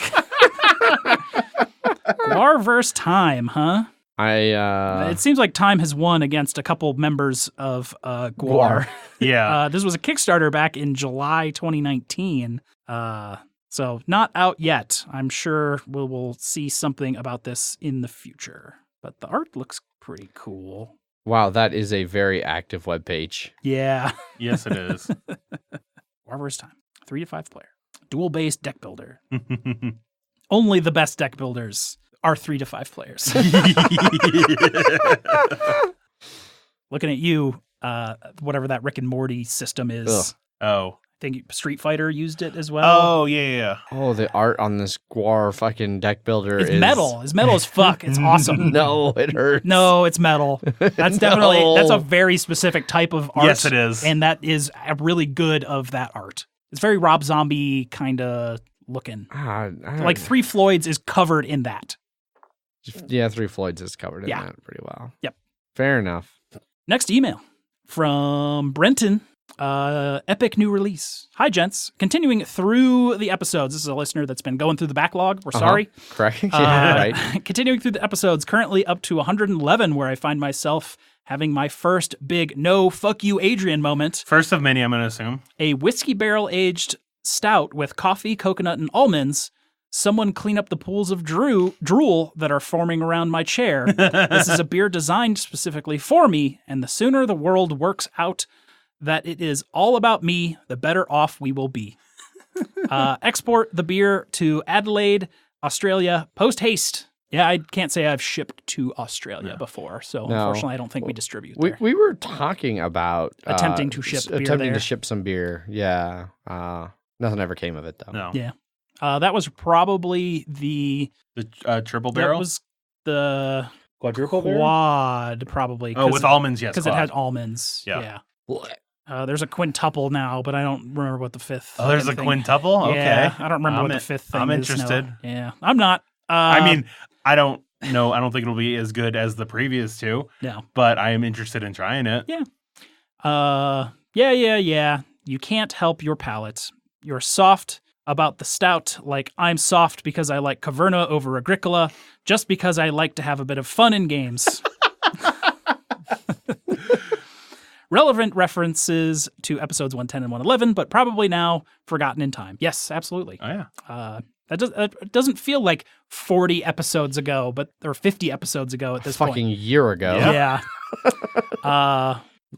Guarverse Time, huh? It seems like Time has won against a couple members of Guar. Yeah. This was a Kickstarter back in July 2019. So not out yet. I'm sure we'll see something about this in the future. But the art looks pretty cool. Wow, that is a very active webpage. Yeah. Yes, it is. Guarverse Time. 3 to 5 player. Dual-based deck builder. Only the best deck builders are 3 to 5 players. Looking at you, whatever that Rick and Morty system is. Ugh. Oh. I think Street Fighter used it as well. Oh, yeah. Oh, the art on this Guar fucking deck builder It's is metal. It's metal as fuck. It's awesome. No, it hurts. No, it's metal. That's definitely that's a very specific type of art. Yes, it is. And that is a really good of that art. It's very Rob Zombie kind of looking. Like 3 Floyds is covered in that. Yeah, 3 Floyds is covered in Yeah. that pretty well. Yep. Fair enough. Next email from Brenton. Epic new release. Hi, gents. Continuing through the episodes. This is a listener that's been going through the backlog. We're sorry. Correct. Yeah, right. Continuing through the episodes, currently up to 111, where I find myself having my first big no fuck you Adrian moment. First of many, I'm going to assume. A whiskey barrel aged stout with coffee, coconut, and almonds. Someone clean up the pools of drool that are forming around my chair. This is a beer designed specifically for me, and the sooner the world works out that it is all about me, the better off we will be. Export the beer to Adelaide, Australia, post haste. Yeah, I can't say I've shipped to Australia before, so No. unfortunately, I don't think we distribute there. We were talking about Attempting to ship beer attempting there. to ship some beer. Yeah. Nothing ever came of it though. No. Yeah. That was probably the triple barrel? That was the Quadruple quad, probably. Oh, with almonds, yes. Because it quad. had almonds. Yeah. There's a quintuple now, but I don't remember what the fifth. Oh, there's a thing. quintuple? Okay. Yeah, I don't remember what the fifth thing I'm is. interested. No. Yeah, I'm not. I mean, I don't know. I don't think it'll be as good as the previous two. No. But I am interested in trying it. Yeah. Yeah. You can't help your palate. You're soft about the stout, like I'm soft because I like Caverna over Agricola, just because I like to have a bit of fun in games. Relevant references to episodes 110 and 111, but probably now forgotten in time. Yes, absolutely. Oh, yeah. That doesn't feel like 40 episodes ago, or 50 episodes ago at this point. Fucking year ago. Yeah.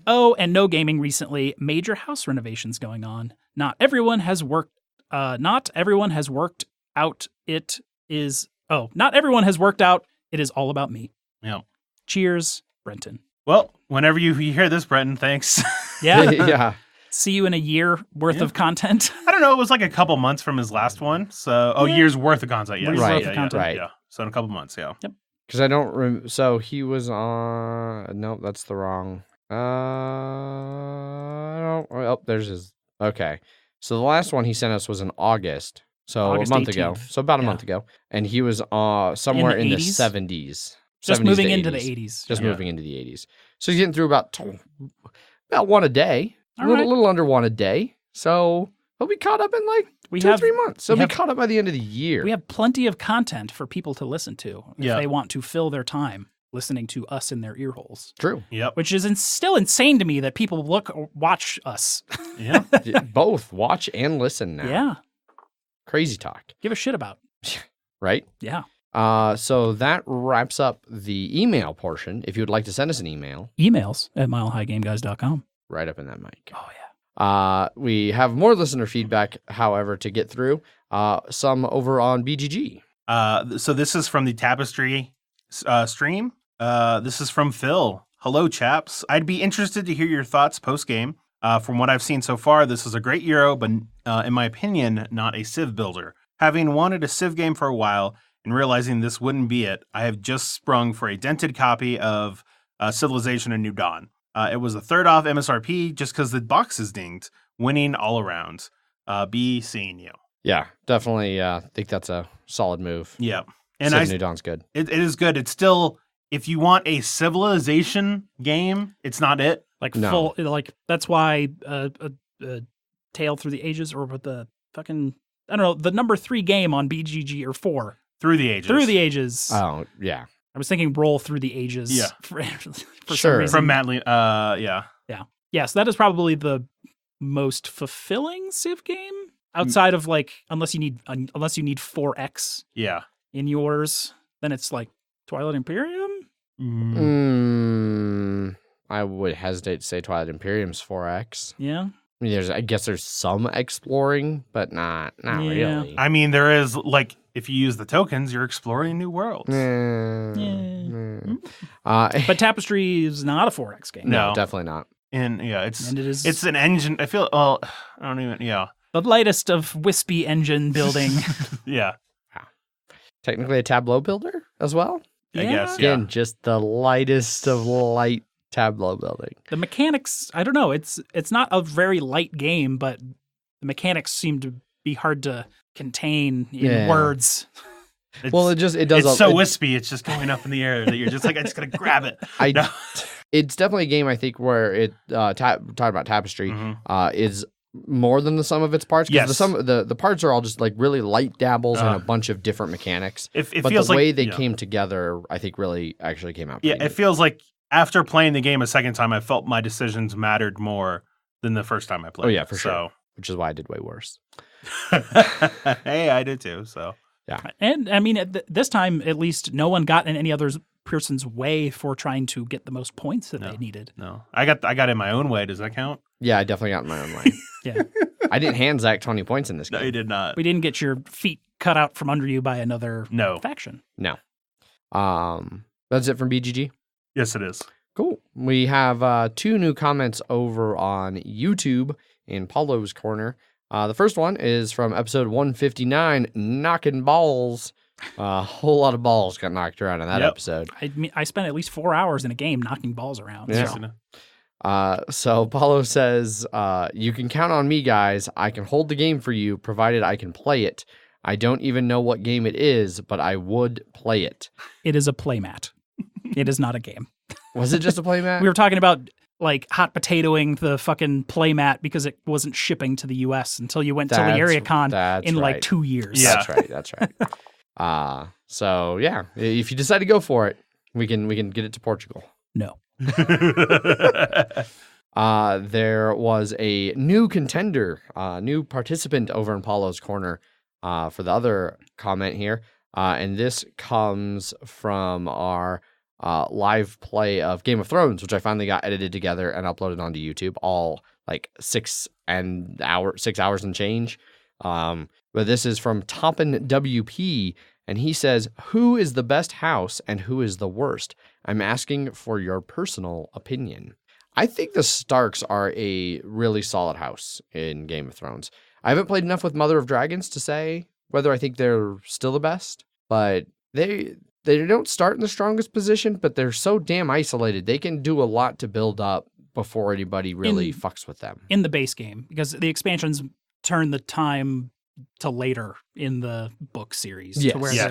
And no gaming recently. Major house renovations going on. Not everyone has worked out. Not everyone has worked out. It is all about me. Yeah. Cheers, Brenton. Well, whenever you hear this, Brenton, thanks. Yeah. Yeah. See you in a year worth of content. I don't know. It was like a couple months from his last one. So, years worth of content. Yeah. Years Right. worth of content. Right. Yeah. So in a couple months. Yeah. Yep. Because I don't so he was on. Nope, that's the wrong. There's his. Okay. So the last one he sent us was in August. So August a month 18th. ago. So about a month ago. And he was somewhere in the 80s? 70s. Just 70s moving to into the 80s. 80s. Just Yeah. moving into the 80s. So he's getting through about one a day. All A little, right. little under one a day. So he'll be caught up in like We 2 or have 3 months. So we he'll be have- caught up by the end of the year. We have plenty of content for people to listen to if Yeah. they want to fill their time listening to us in their ear holes. True. Yep. Which is still insane to me that people watch us. Yeah. Both watch and listen now. Yeah. Crazy talk. Give a shit about. Right? Yeah. So that wraps up the email portion. If you would like to send us an email, Emails at milehighgameguys.com. right up in that mic. Oh, yeah. We have more listener feedback, however, to get through. Some over on BGG. So this is from the Tapestry stream. This is from Phil. Hello, chaps. I'd be interested to hear your thoughts post-game. From what I've seen so far, this is a great Euro, but in my opinion, not a Civ builder. Having wanted a Civ game for a while and realizing this wouldn't be it, I have just sprung for a dented copy of Civilization: A New Dawn. It was a third off MSRP just because the box is dinged. Winning all around. Be seeing you. Yeah, definitely think that's a solid move. Yeah. And Civ New Dawn's good. It is good. It's still, if you want a Civilization game, it's not it. Like No. full, like that's why Tale Through the Ages or with the fucking, I don't know, the number 3 game on BGG or 4. Through the Ages. Through the Ages. Oh, yeah. I was thinking Roll Through the Ages. Yeah. For Sure. some reason. From Matt Lee. Yeah. Yes, that is probably the most fulfilling Civ game outside of like unless you need 4X Yeah. in yours, then it's like Twilight Imperium. I would hesitate to say Twilight Imperium's 4X. Yeah, I mean, I guess there's some exploring, but not Yeah. really. I mean, there is, like, if you use the tokens, you're exploring new worlds. but Tapestry is not a 4X game. No. No, definitely not. And yeah, it's And it is it's an engine. I feel, I don't even, yeah. the lightest of wispy engine building. Yeah. Technically a tableau builder as well. I Yeah. guess. Yeah. Again, just the lightest of light tableau building. The mechanics, I don't know. It's not a very light game, but the mechanics seem to be hard to contain in Yeah. words. Well, it does. It's so wispy. It's just going up in the air that you're just like, I just gotta grab it. No. It's definitely a game I think where it talking about Tapestry Mhm. is more than the sum of its parts. Yes. The parts are all just like really light dabbles and a bunch of different mechanics. It But feels the like, way they yeah. came together, I think, really actually came out. Yeah, pretty it neat. feels like after playing the game a second time, I felt my decisions mattered more than the first time I played. Oh, yeah, for sure. Which is why I did way worse. Hey, I did too. So And I mean, at this time, at least, no one got in any other person's way for trying to get the most points that they needed. no, I got in my own way. Does that count? Yeah, I definitely got in my own way. Yeah, I didn't hand Zach 20 points in this game. No, you did not. we didn't get your feet cut out from under you by another No. faction. No. That's it from BGG. Yes, it is. Cool. We have 2 new comments over on YouTube in Paulo's corner. The first one is from episode 159, Knocking Balls. A whole lot of balls got knocked around in that episode. I spent at least 4 hours in a game knocking balls around. Yeah. So Paulo says, you can count on me, guys. I can hold the game for you, provided I can play it. I don't even know what game it is, but I would play it. It is a playmat. It is not a game. Was it just a playmat? We were talking about like hot potatoing the fucking playmat because it wasn't shipping to the US until you went to the Area Con in like 2 years. Yeah. That's right. So yeah, if you decide to go for it, we can get it to Portugal. No. There was a new contender, new participant over in Paulo's corner for the other comment here. And this comes from our live play of Game of Thrones, which I finally got edited together and uploaded onto YouTube, all like 6 hours and change. But this is from Toppin WP, and he says, who is the best house and who is the worst? I'm asking for your personal opinion. I think the Starks are a really solid house in Game of Thrones. I haven't played enough with Mother of Dragons to say whether I think they're still the best, but they don't start in the strongest position, but they're so damn isolated. They can do a lot to build up before anybody really fucks with them. In the base game, because the expansions turn the time to later in the book series. Yes. To where they're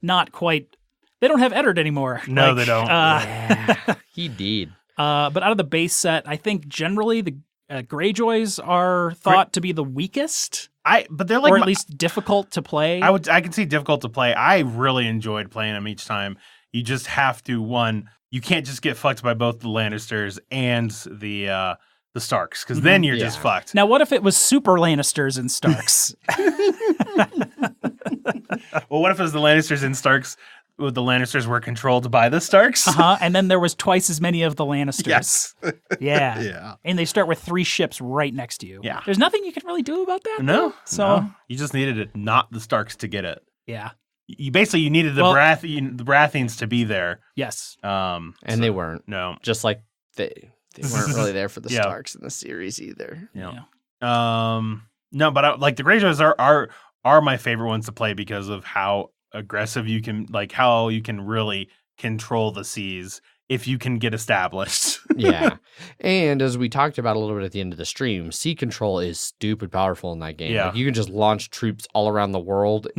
not quite... They don't have Eddard anymore. No, they don't. Yeah, he did. But out of the base set, I think generally the Greyjoys are thought to be the weakest. But they're like, or at least difficult to play. I can see difficult to play. I really enjoyed playing them each time. You just have to you can't just get fucked by both the Lannisters and the Starks, because then you're just fucked. Now, what if it was super Lannisters and Starks? Well, what if it was the Lannisters and Starks? The Lannisters were controlled by the Starks. And then there was twice as many of the Lannisters. Yes. Yeah. Yeah. And they start with 3 ships right next to you. Yeah. There's nothing you can really do about that. No. So no. You just needed it, not the Starks, to get it. Yeah. You needed the Baratheons to be there. Yes. And they weren't. No. Just like they weren't really there for the Starks in the series either. Yeah. No, but like the Greyjoys are my favorite ones to play because of how aggressive you can, like how you can really control the seas if you can get established. Yeah. And as we talked about a little bit at the end of the stream, sea control is stupid powerful in that game. Yeah. Like you can just launch troops all around the world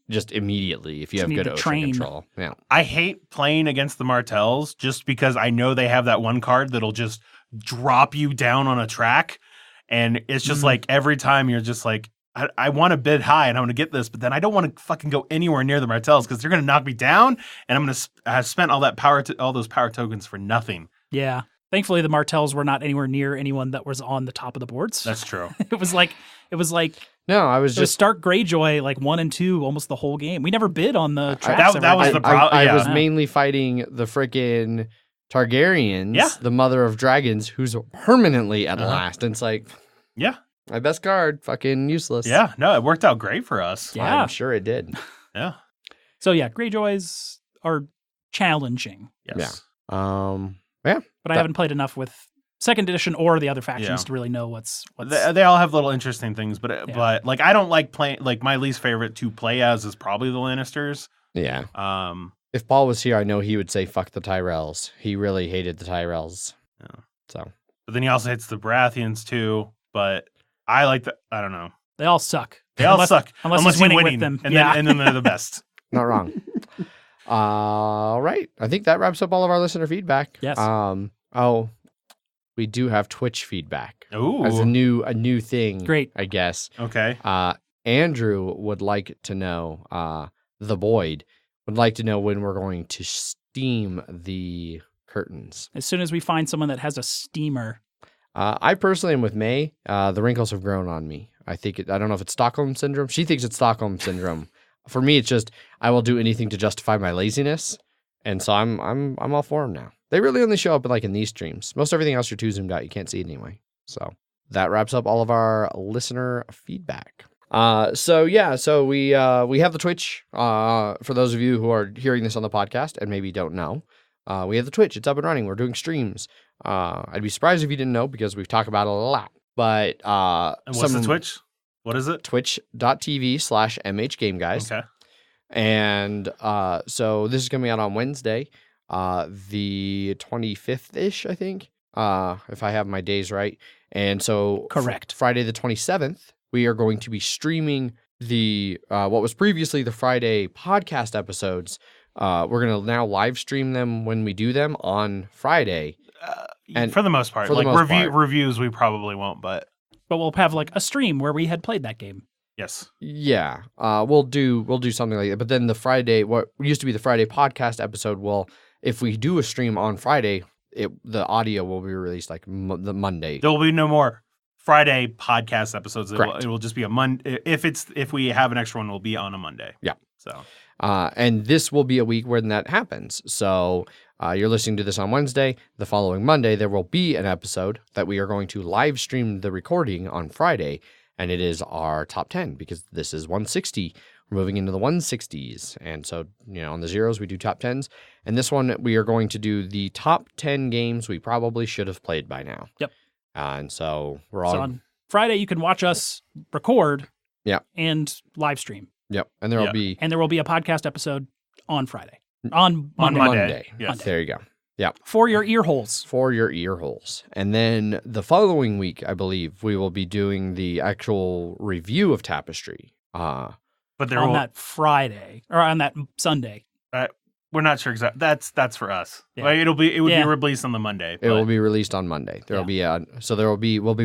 just immediately if you have good ocean control. Yeah. I hate playing against the Martells just because I know they have that one card that'll just drop you down on a track. And it's just like every time you're just like, I want to bid high and I want to get this, but then I don't want to fucking go anywhere near the Martells because they're going to knock me down, and I'm going to have spent all that power, all those power tokens for nothing. Yeah. Thankfully, the Martells were not anywhere near anyone that was on the top of the boards. That's true. It was like no, I was just Stark Greyjoy like 1 and 2 almost the whole game. We never bid on the tracks. That was the problem. I was mainly fighting the frickin' Targaryens, the mother of dragons, who's permanently at last. And it's like, my best card, fucking useless. Yeah, no, it worked out great for us. Yeah. I'm sure it did. Yeah. So yeah, Greyjoys are challenging. Yes. Yeah. But I haven't played enough with second edition or the other factions to really know what's they all have little interesting things, but like I don't like playing, like my least favorite to play as is probably the Lannisters. Yeah. If Paul was here, I know he would say fuck the Tyrells. He really hated the Tyrells. Yeah. So. But then he also hates the Baratheons too, but I like I don't know. They all suck. They all suck. Unless you're winning with them. And then they're the best. Not wrong. All right. I think that wraps up all of our listener feedback. Yes. We do have Twitch feedback. Ooh. As a new thing. Great. I guess. Okay. Andrew would like to know, the Boyd would like to know when we're going to steam the curtains. As soon as we find someone that has a steamer. I personally am with May. The wrinkles have grown on me. I don't know if it's Stockholm Syndrome. She thinks it's Stockholm Syndrome. For me, it's just, I will do anything to justify my laziness. And so I'm all for them now. They really only show up in these streams. Most everything else you're too zoomed out. You can't see it anyway. So that wraps up all of our listener feedback. So we have the Twitch. For those of you who are hearing this on the podcast and maybe don't know, we have the Twitch. It's up and running. We're doing streams. I'd be surprised if you didn't know because we've talked about it a lot. But and what's the Twitch? What is it? Twitch.tv/MHGameGuys. Okay. And so this is coming out on Wednesday, the 25th-ish, I think, if I have my days right. And so Correct. Friday the 27th, we are going to be streaming the what was previously the Friday podcast episodes. We're going to now live stream them when we do them on Friday. And for the most part, like reviews, we probably won't, but we'll have like a stream where we had played that game. Yes. Yeah. We'll do something like that. But then the Friday, what used to be the Friday podcast episode, well, if we do a stream on Friday, the audio will be released like the Monday. There will be no more Friday podcast episodes. Correct. It will just be a Monday. If we have an extra one, it will be on a Monday. Yeah. So. And this will be a week when that happens. So you're listening to this on Wednesday. The following Monday, there will be an episode that we are going to live stream the recording on Friday. And it is our top 10 because this is 160. We're moving into the 160s. And so, on the zeros, we do top 10s. And this one, we are going to do the top 10 games we probably should have played by now. Yep. And so we're all... So on Friday, you can watch us record and live stream. Yep. And there will be... And there will be a podcast episode on Friday. On Monday. Monday. Yes. There you go. Yeah. For your ear holes. For your ear holes. And then the following week, I believe, we will be doing the actual review of Tapestry. But that Friday or on that Sunday. We're not sure exactly. That's for us. Yeah. Like, it would be released on the Monday. It will be released on Monday. We'll be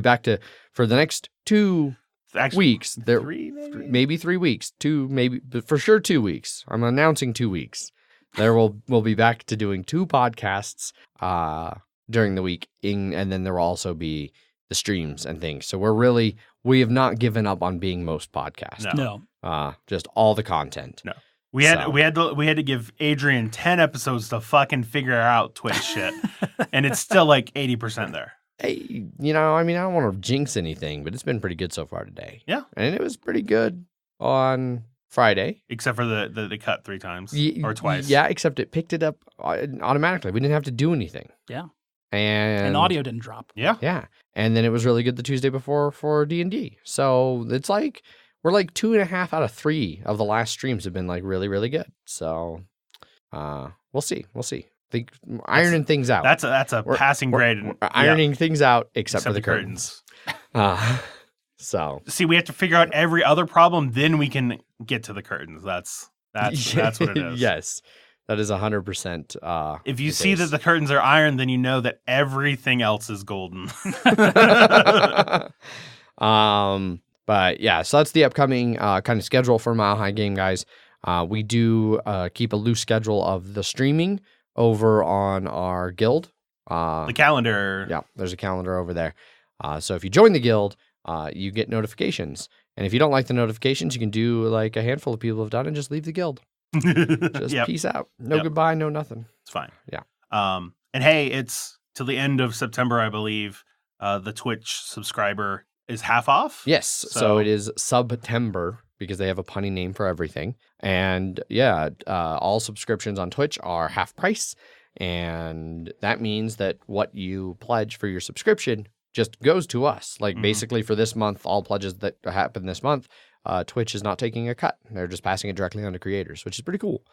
back to for the next 2 weeks. Maybe 3 weeks. But for sure 2 weeks. I'm announcing 2 weeks. We'll be back to doing 2 podcasts during the week, and then there will also be the streams and things. So we have not given up on being most podcasts. No. Just all the content. No. We had to give Adrian 10 episodes to fucking figure out Twitch shit, and it's still like 80% there. Hey, I don't want to jinx anything, but it's been pretty good so far today. Yeah, and it was pretty good on Friday, except for the cut 3 times or twice. Yeah, except it picked it up automatically. We didn't have to do anything. Yeah, and the audio didn't drop. Yeah, and then it was really good the Tuesday before for D&D. So it's like we're like 2.5 out of 3 of the last streams have been like really, really good. So we'll see. Think ironing things out. That's a passing grade. We're ironing things out except for the curtains. So we have to figure out every other problem, then we can get to the curtains. That's what it is. Yes, that is 100%. If you see that the curtains are iron, then you know that everything else is golden. But yeah, so that's the upcoming kind of schedule for Mile High Game Guys. We do keep a loose schedule of the streaming over on our guild. The calendar. Yeah, there's a calendar over there. So if you join the guild, you get notifications. And if you don't like the notifications, you can do like a handful of people have done and just leave the guild. Just peace out. No goodbye, no nothing. It's fine. Yeah. And hey, it's till the end of September, I believe. The Twitch subscriber is half off. Yes. So it is September because they have a punny name for everything. And yeah, all subscriptions on Twitch are half price. And that means that what you pledge for your subscription just goes to us. Like basically for this month, all pledges that happen this month, Twitch is not taking a cut. They're just passing it directly on to creators, which is pretty cool.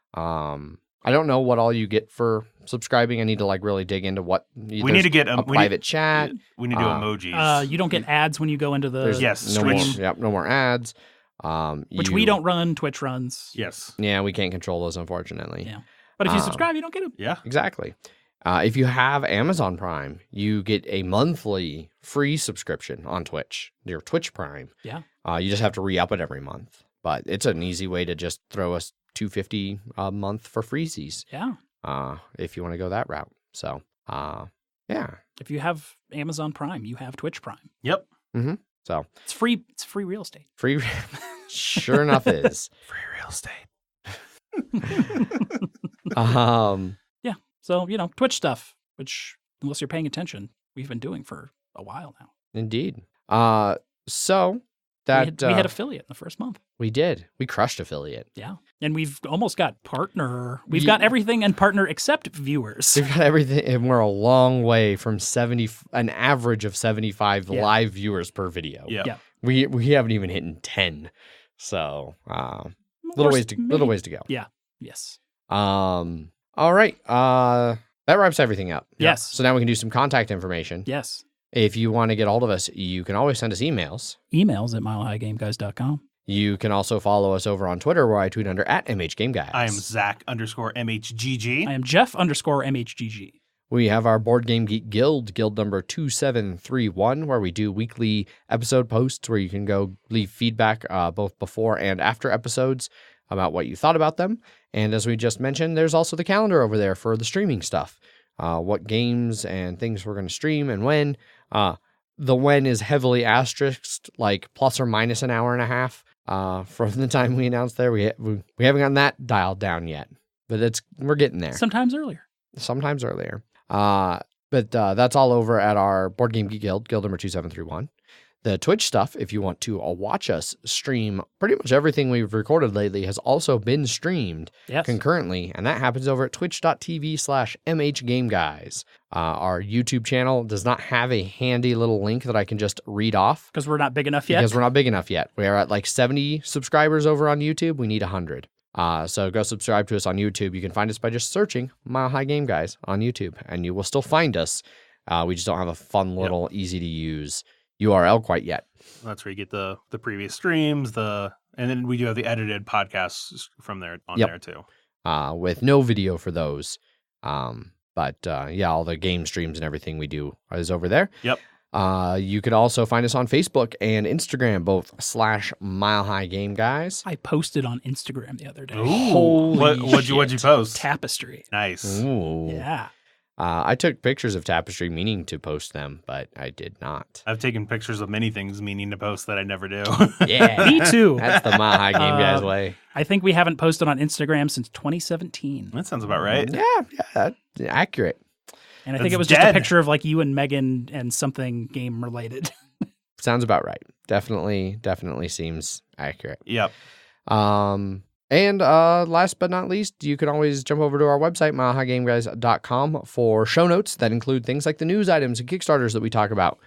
I don't know what all you get for subscribing. I need to like really dig into what we need to get a private chat. We need to do emojis. You don't get ads when you go into the stream. No more ads. Which we don't run. Twitch runs. Yes. Yeah, we can't control those, unfortunately. Yeah. But if you subscribe, you don't get them. Yeah. Exactly. If you have Amazon Prime, you get a monthly free subscription on Twitch, your Twitch Prime. Yeah. You just have to re-up it every month. But it's an easy way to just throw us $2.50 a month for freezies. Yeah. If you want to go that route. So, yeah. If you have Amazon Prime, you have Twitch Prime. Yep. Mm-hmm. So it's free. It's free real estate. Free, sure enough, is free real estate. Yeah. So Twitch stuff, which unless you're paying attention, we've been doing for a while now. Indeed. So that we had affiliate in the first month. we did. We crushed affiliate. Yeah. And we've almost got partner. We've got everything and partner except viewers. We've got everything, and we're a long way from an average of 75 live viewers per video. Yeah. We haven't even hit 10. So, little ways to go. Yeah. Yes. All right. That wraps everything up. Yes. So now we can do some contact information. Yes. If you want to get hold of us, you can always send us emails. Emails at milehighgameguys.com. You can also follow us over on Twitter, where I tweet under @MHGameGuys. I am Zach_MHGG. I am Jeff_MHGG. We have our Board Game Geek Guild, guild number 2731, where we do weekly episode posts where you can go leave feedback both before and after episodes about what you thought about them. And as we just mentioned, there's also the calendar over there for the streaming stuff. What games and things we're going to stream and when. The when is heavily asterisked, like plus or minus an hour and a half from the time we announced there. We haven't gotten that dialed down yet, but we're getting there. Sometimes earlier. But that's all over at our Board Game Geek Guild, guild number 2731. The Twitch stuff, if you want to watch us stream pretty much everything we've recorded lately, has also been streamed concurrently, and that happens over at twitch.tv/MHGameGuys. Our YouTube channel does not have a handy little link that I can just read off. Because we're not big enough yet? Because we're not big enough yet. We are at like 70 subscribers over on YouTube. We need 100. So go subscribe to us on YouTube. You can find us by just searching Mile High Game Guys on YouTube, and you will still find us. We just don't have a fun little easy-to-use URL quite yet. That's where you get the previous streams, and then we do have the edited podcasts from there on there too. With no video for those. But all the game streams and everything we do is over there. Yep. You could also find us on Facebook and Instagram, both /Mile High Game Guys. I posted on Instagram the other day. Ooh, what'd you post? Tapestry. Nice. Ooh. Yeah. I took pictures of Tapestry meaning to post them, but I did not. I've taken pictures of many things meaning to post that I never do. Yeah. Me too. That's the Mile High Game Guys way. I think we haven't posted on Instagram since 2017. That sounds about right. Yeah, that's accurate. And I think it was just a picture of like you and Megan and something game related. Sounds about right. Definitely seems accurate. Yep. And last but not least, you can always jump over to our website, milehighgameguys.com, for show notes that include things like the news items and Kickstarters that we talk about.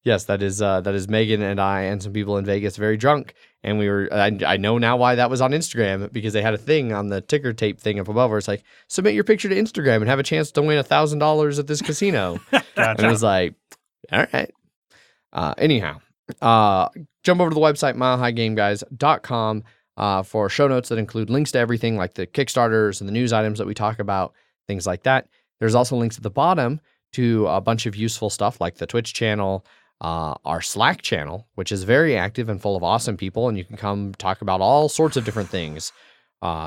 Yes, that is Megan and I and some people in Vegas very drunk. And I know now why that was on Instagram, because they had a thing on the ticker tape thing up above where it's like, submit your picture to Instagram and have a chance to win $1,000 at this casino. Gotcha. And it was like, all right. Anyhow, jump over to the website, milehighgameguys.com, for show notes that include links to everything like the Kickstarters and the news items that we talk about, things like that. There's also links at the bottom to a bunch of useful stuff like the Twitch channel, our Slack channel, which is very active and full of awesome people, and you can come talk about all sorts of different things,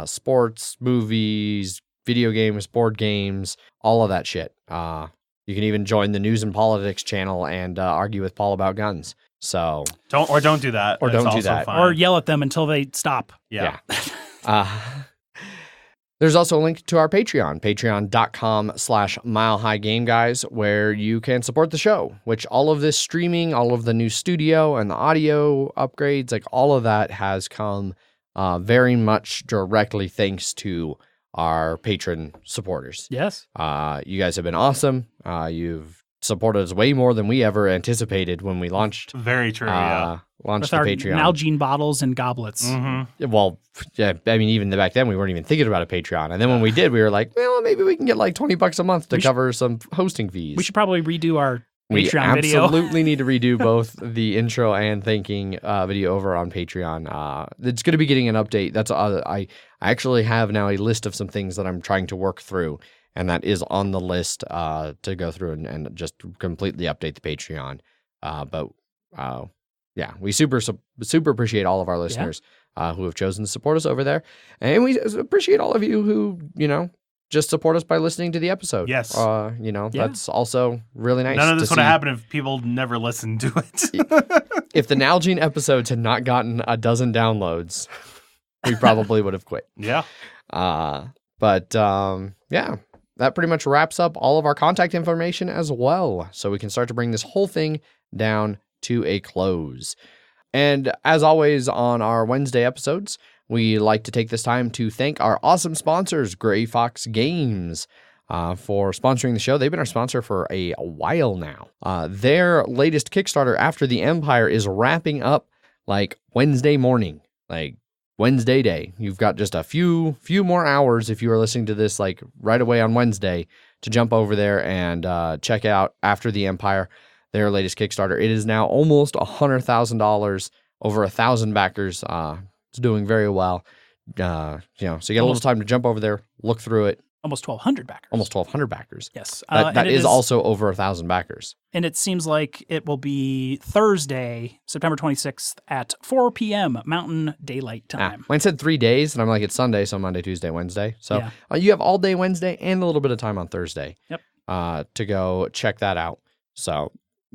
sports, movies, video games, board games, all of that shit. You can even join the news and politics channel and argue with Paul about guns. So don't do that. Or That's don't do also that. fine. Or yell at them until they stop. Yeah. There's also a link to our Patreon, patreon.com/milehighgameguys, where you can support the show, which all of this streaming, all of the new studio and the audio upgrades, like all of that has come very much directly thanks to our patron supporters. Yes. You guys have been awesome. You've supported us way more than we ever anticipated when we launched. Very true. Launched With our the Patreon. Nalgene bottles and goblets. Mm-hmm. Well, yeah, I mean, even back then we weren't even thinking about a Patreon. And then when we did, we were like, well, maybe we can get like $20 a month to cover some hosting fees. We should probably redo our We Patreon video. absolutely need to redo both the intro and thanking video over on Patreon. It's going to be getting an update. That's I actually have now a list of some things that I'm trying to work through, and that is on the list to go through and just completely update the Patreon. Yeah, we super appreciate all of our listeners who have chosen to support us over there, and we appreciate all of you who just support us by listening to the episode. Yes. That's also really nice. None of this would have happened if people never listened to it. If the Nalgene episodes had not gotten a dozen downloads, we probably would have quit. Yeah. But that pretty much wraps up all of our contact information as well. So we can start to bring this whole thing down to a close. And as always on our Wednesday episodes, we like to take this time to thank our awesome sponsors, Gray Fox Games, for sponsoring the show. They've been our sponsor for a while now. Their latest Kickstarter, After the Empire, is wrapping up like Wednesday morning, like Wednesday day. You've got just a few more hours if you are listening to this like right away on Wednesday to jump over there and check out After the Empire, their latest Kickstarter. It is now almost $100,000, over 1,000 backers. It's doing very well. So you get a little time to jump over there, look through it. Almost 1,200 backers. Almost 1,200 backers. Yes. That is also over 1,000 backers. And it seems like it will be Thursday, September 26th at 4 p.m. Mountain Daylight Time. Mine said 3 days, and I'm like, it's Sunday, so Monday, Tuesday, Wednesday. So you have all day Wednesday and a little bit of time on Thursday to go check that out. So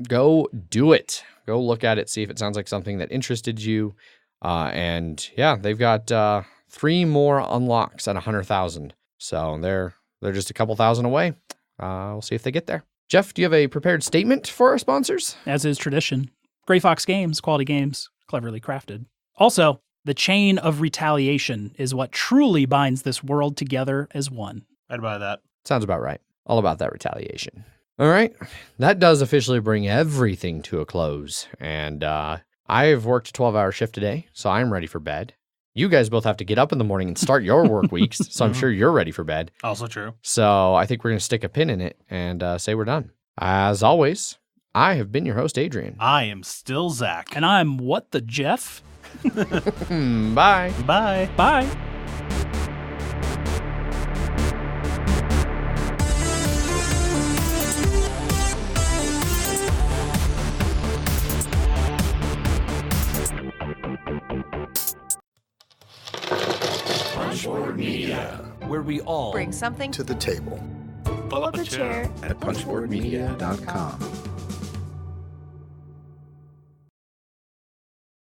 go do it. Go look at it, see if it sounds like something that interested you. And they've got 3 more unlocks at 100,000. So they're just a couple thousand away. We'll see if they get there. Jeff, do you have a prepared statement for our sponsors? As is tradition. Gray Fox Games, quality games, cleverly crafted. Also, the chain of retaliation is what truly binds this world together as one. I'd buy that. Sounds about right. All about that retaliation. All right. That does officially bring everything to a close. And I've worked a 12-hour shift today, so I'm ready for bed. You guys both have to get up in the morning and start your work weeks, so I'm sure you're ready for bed. Also true. So I think we're going to stick a pin in it and say we're done. As always, I have been your host, Adrian. I am still Zach. And I'm What the Jeff? Bye. Bye. Bye. Punchboard Media, where we all bring something to the table. pull up a chair at punchboardmedia.com.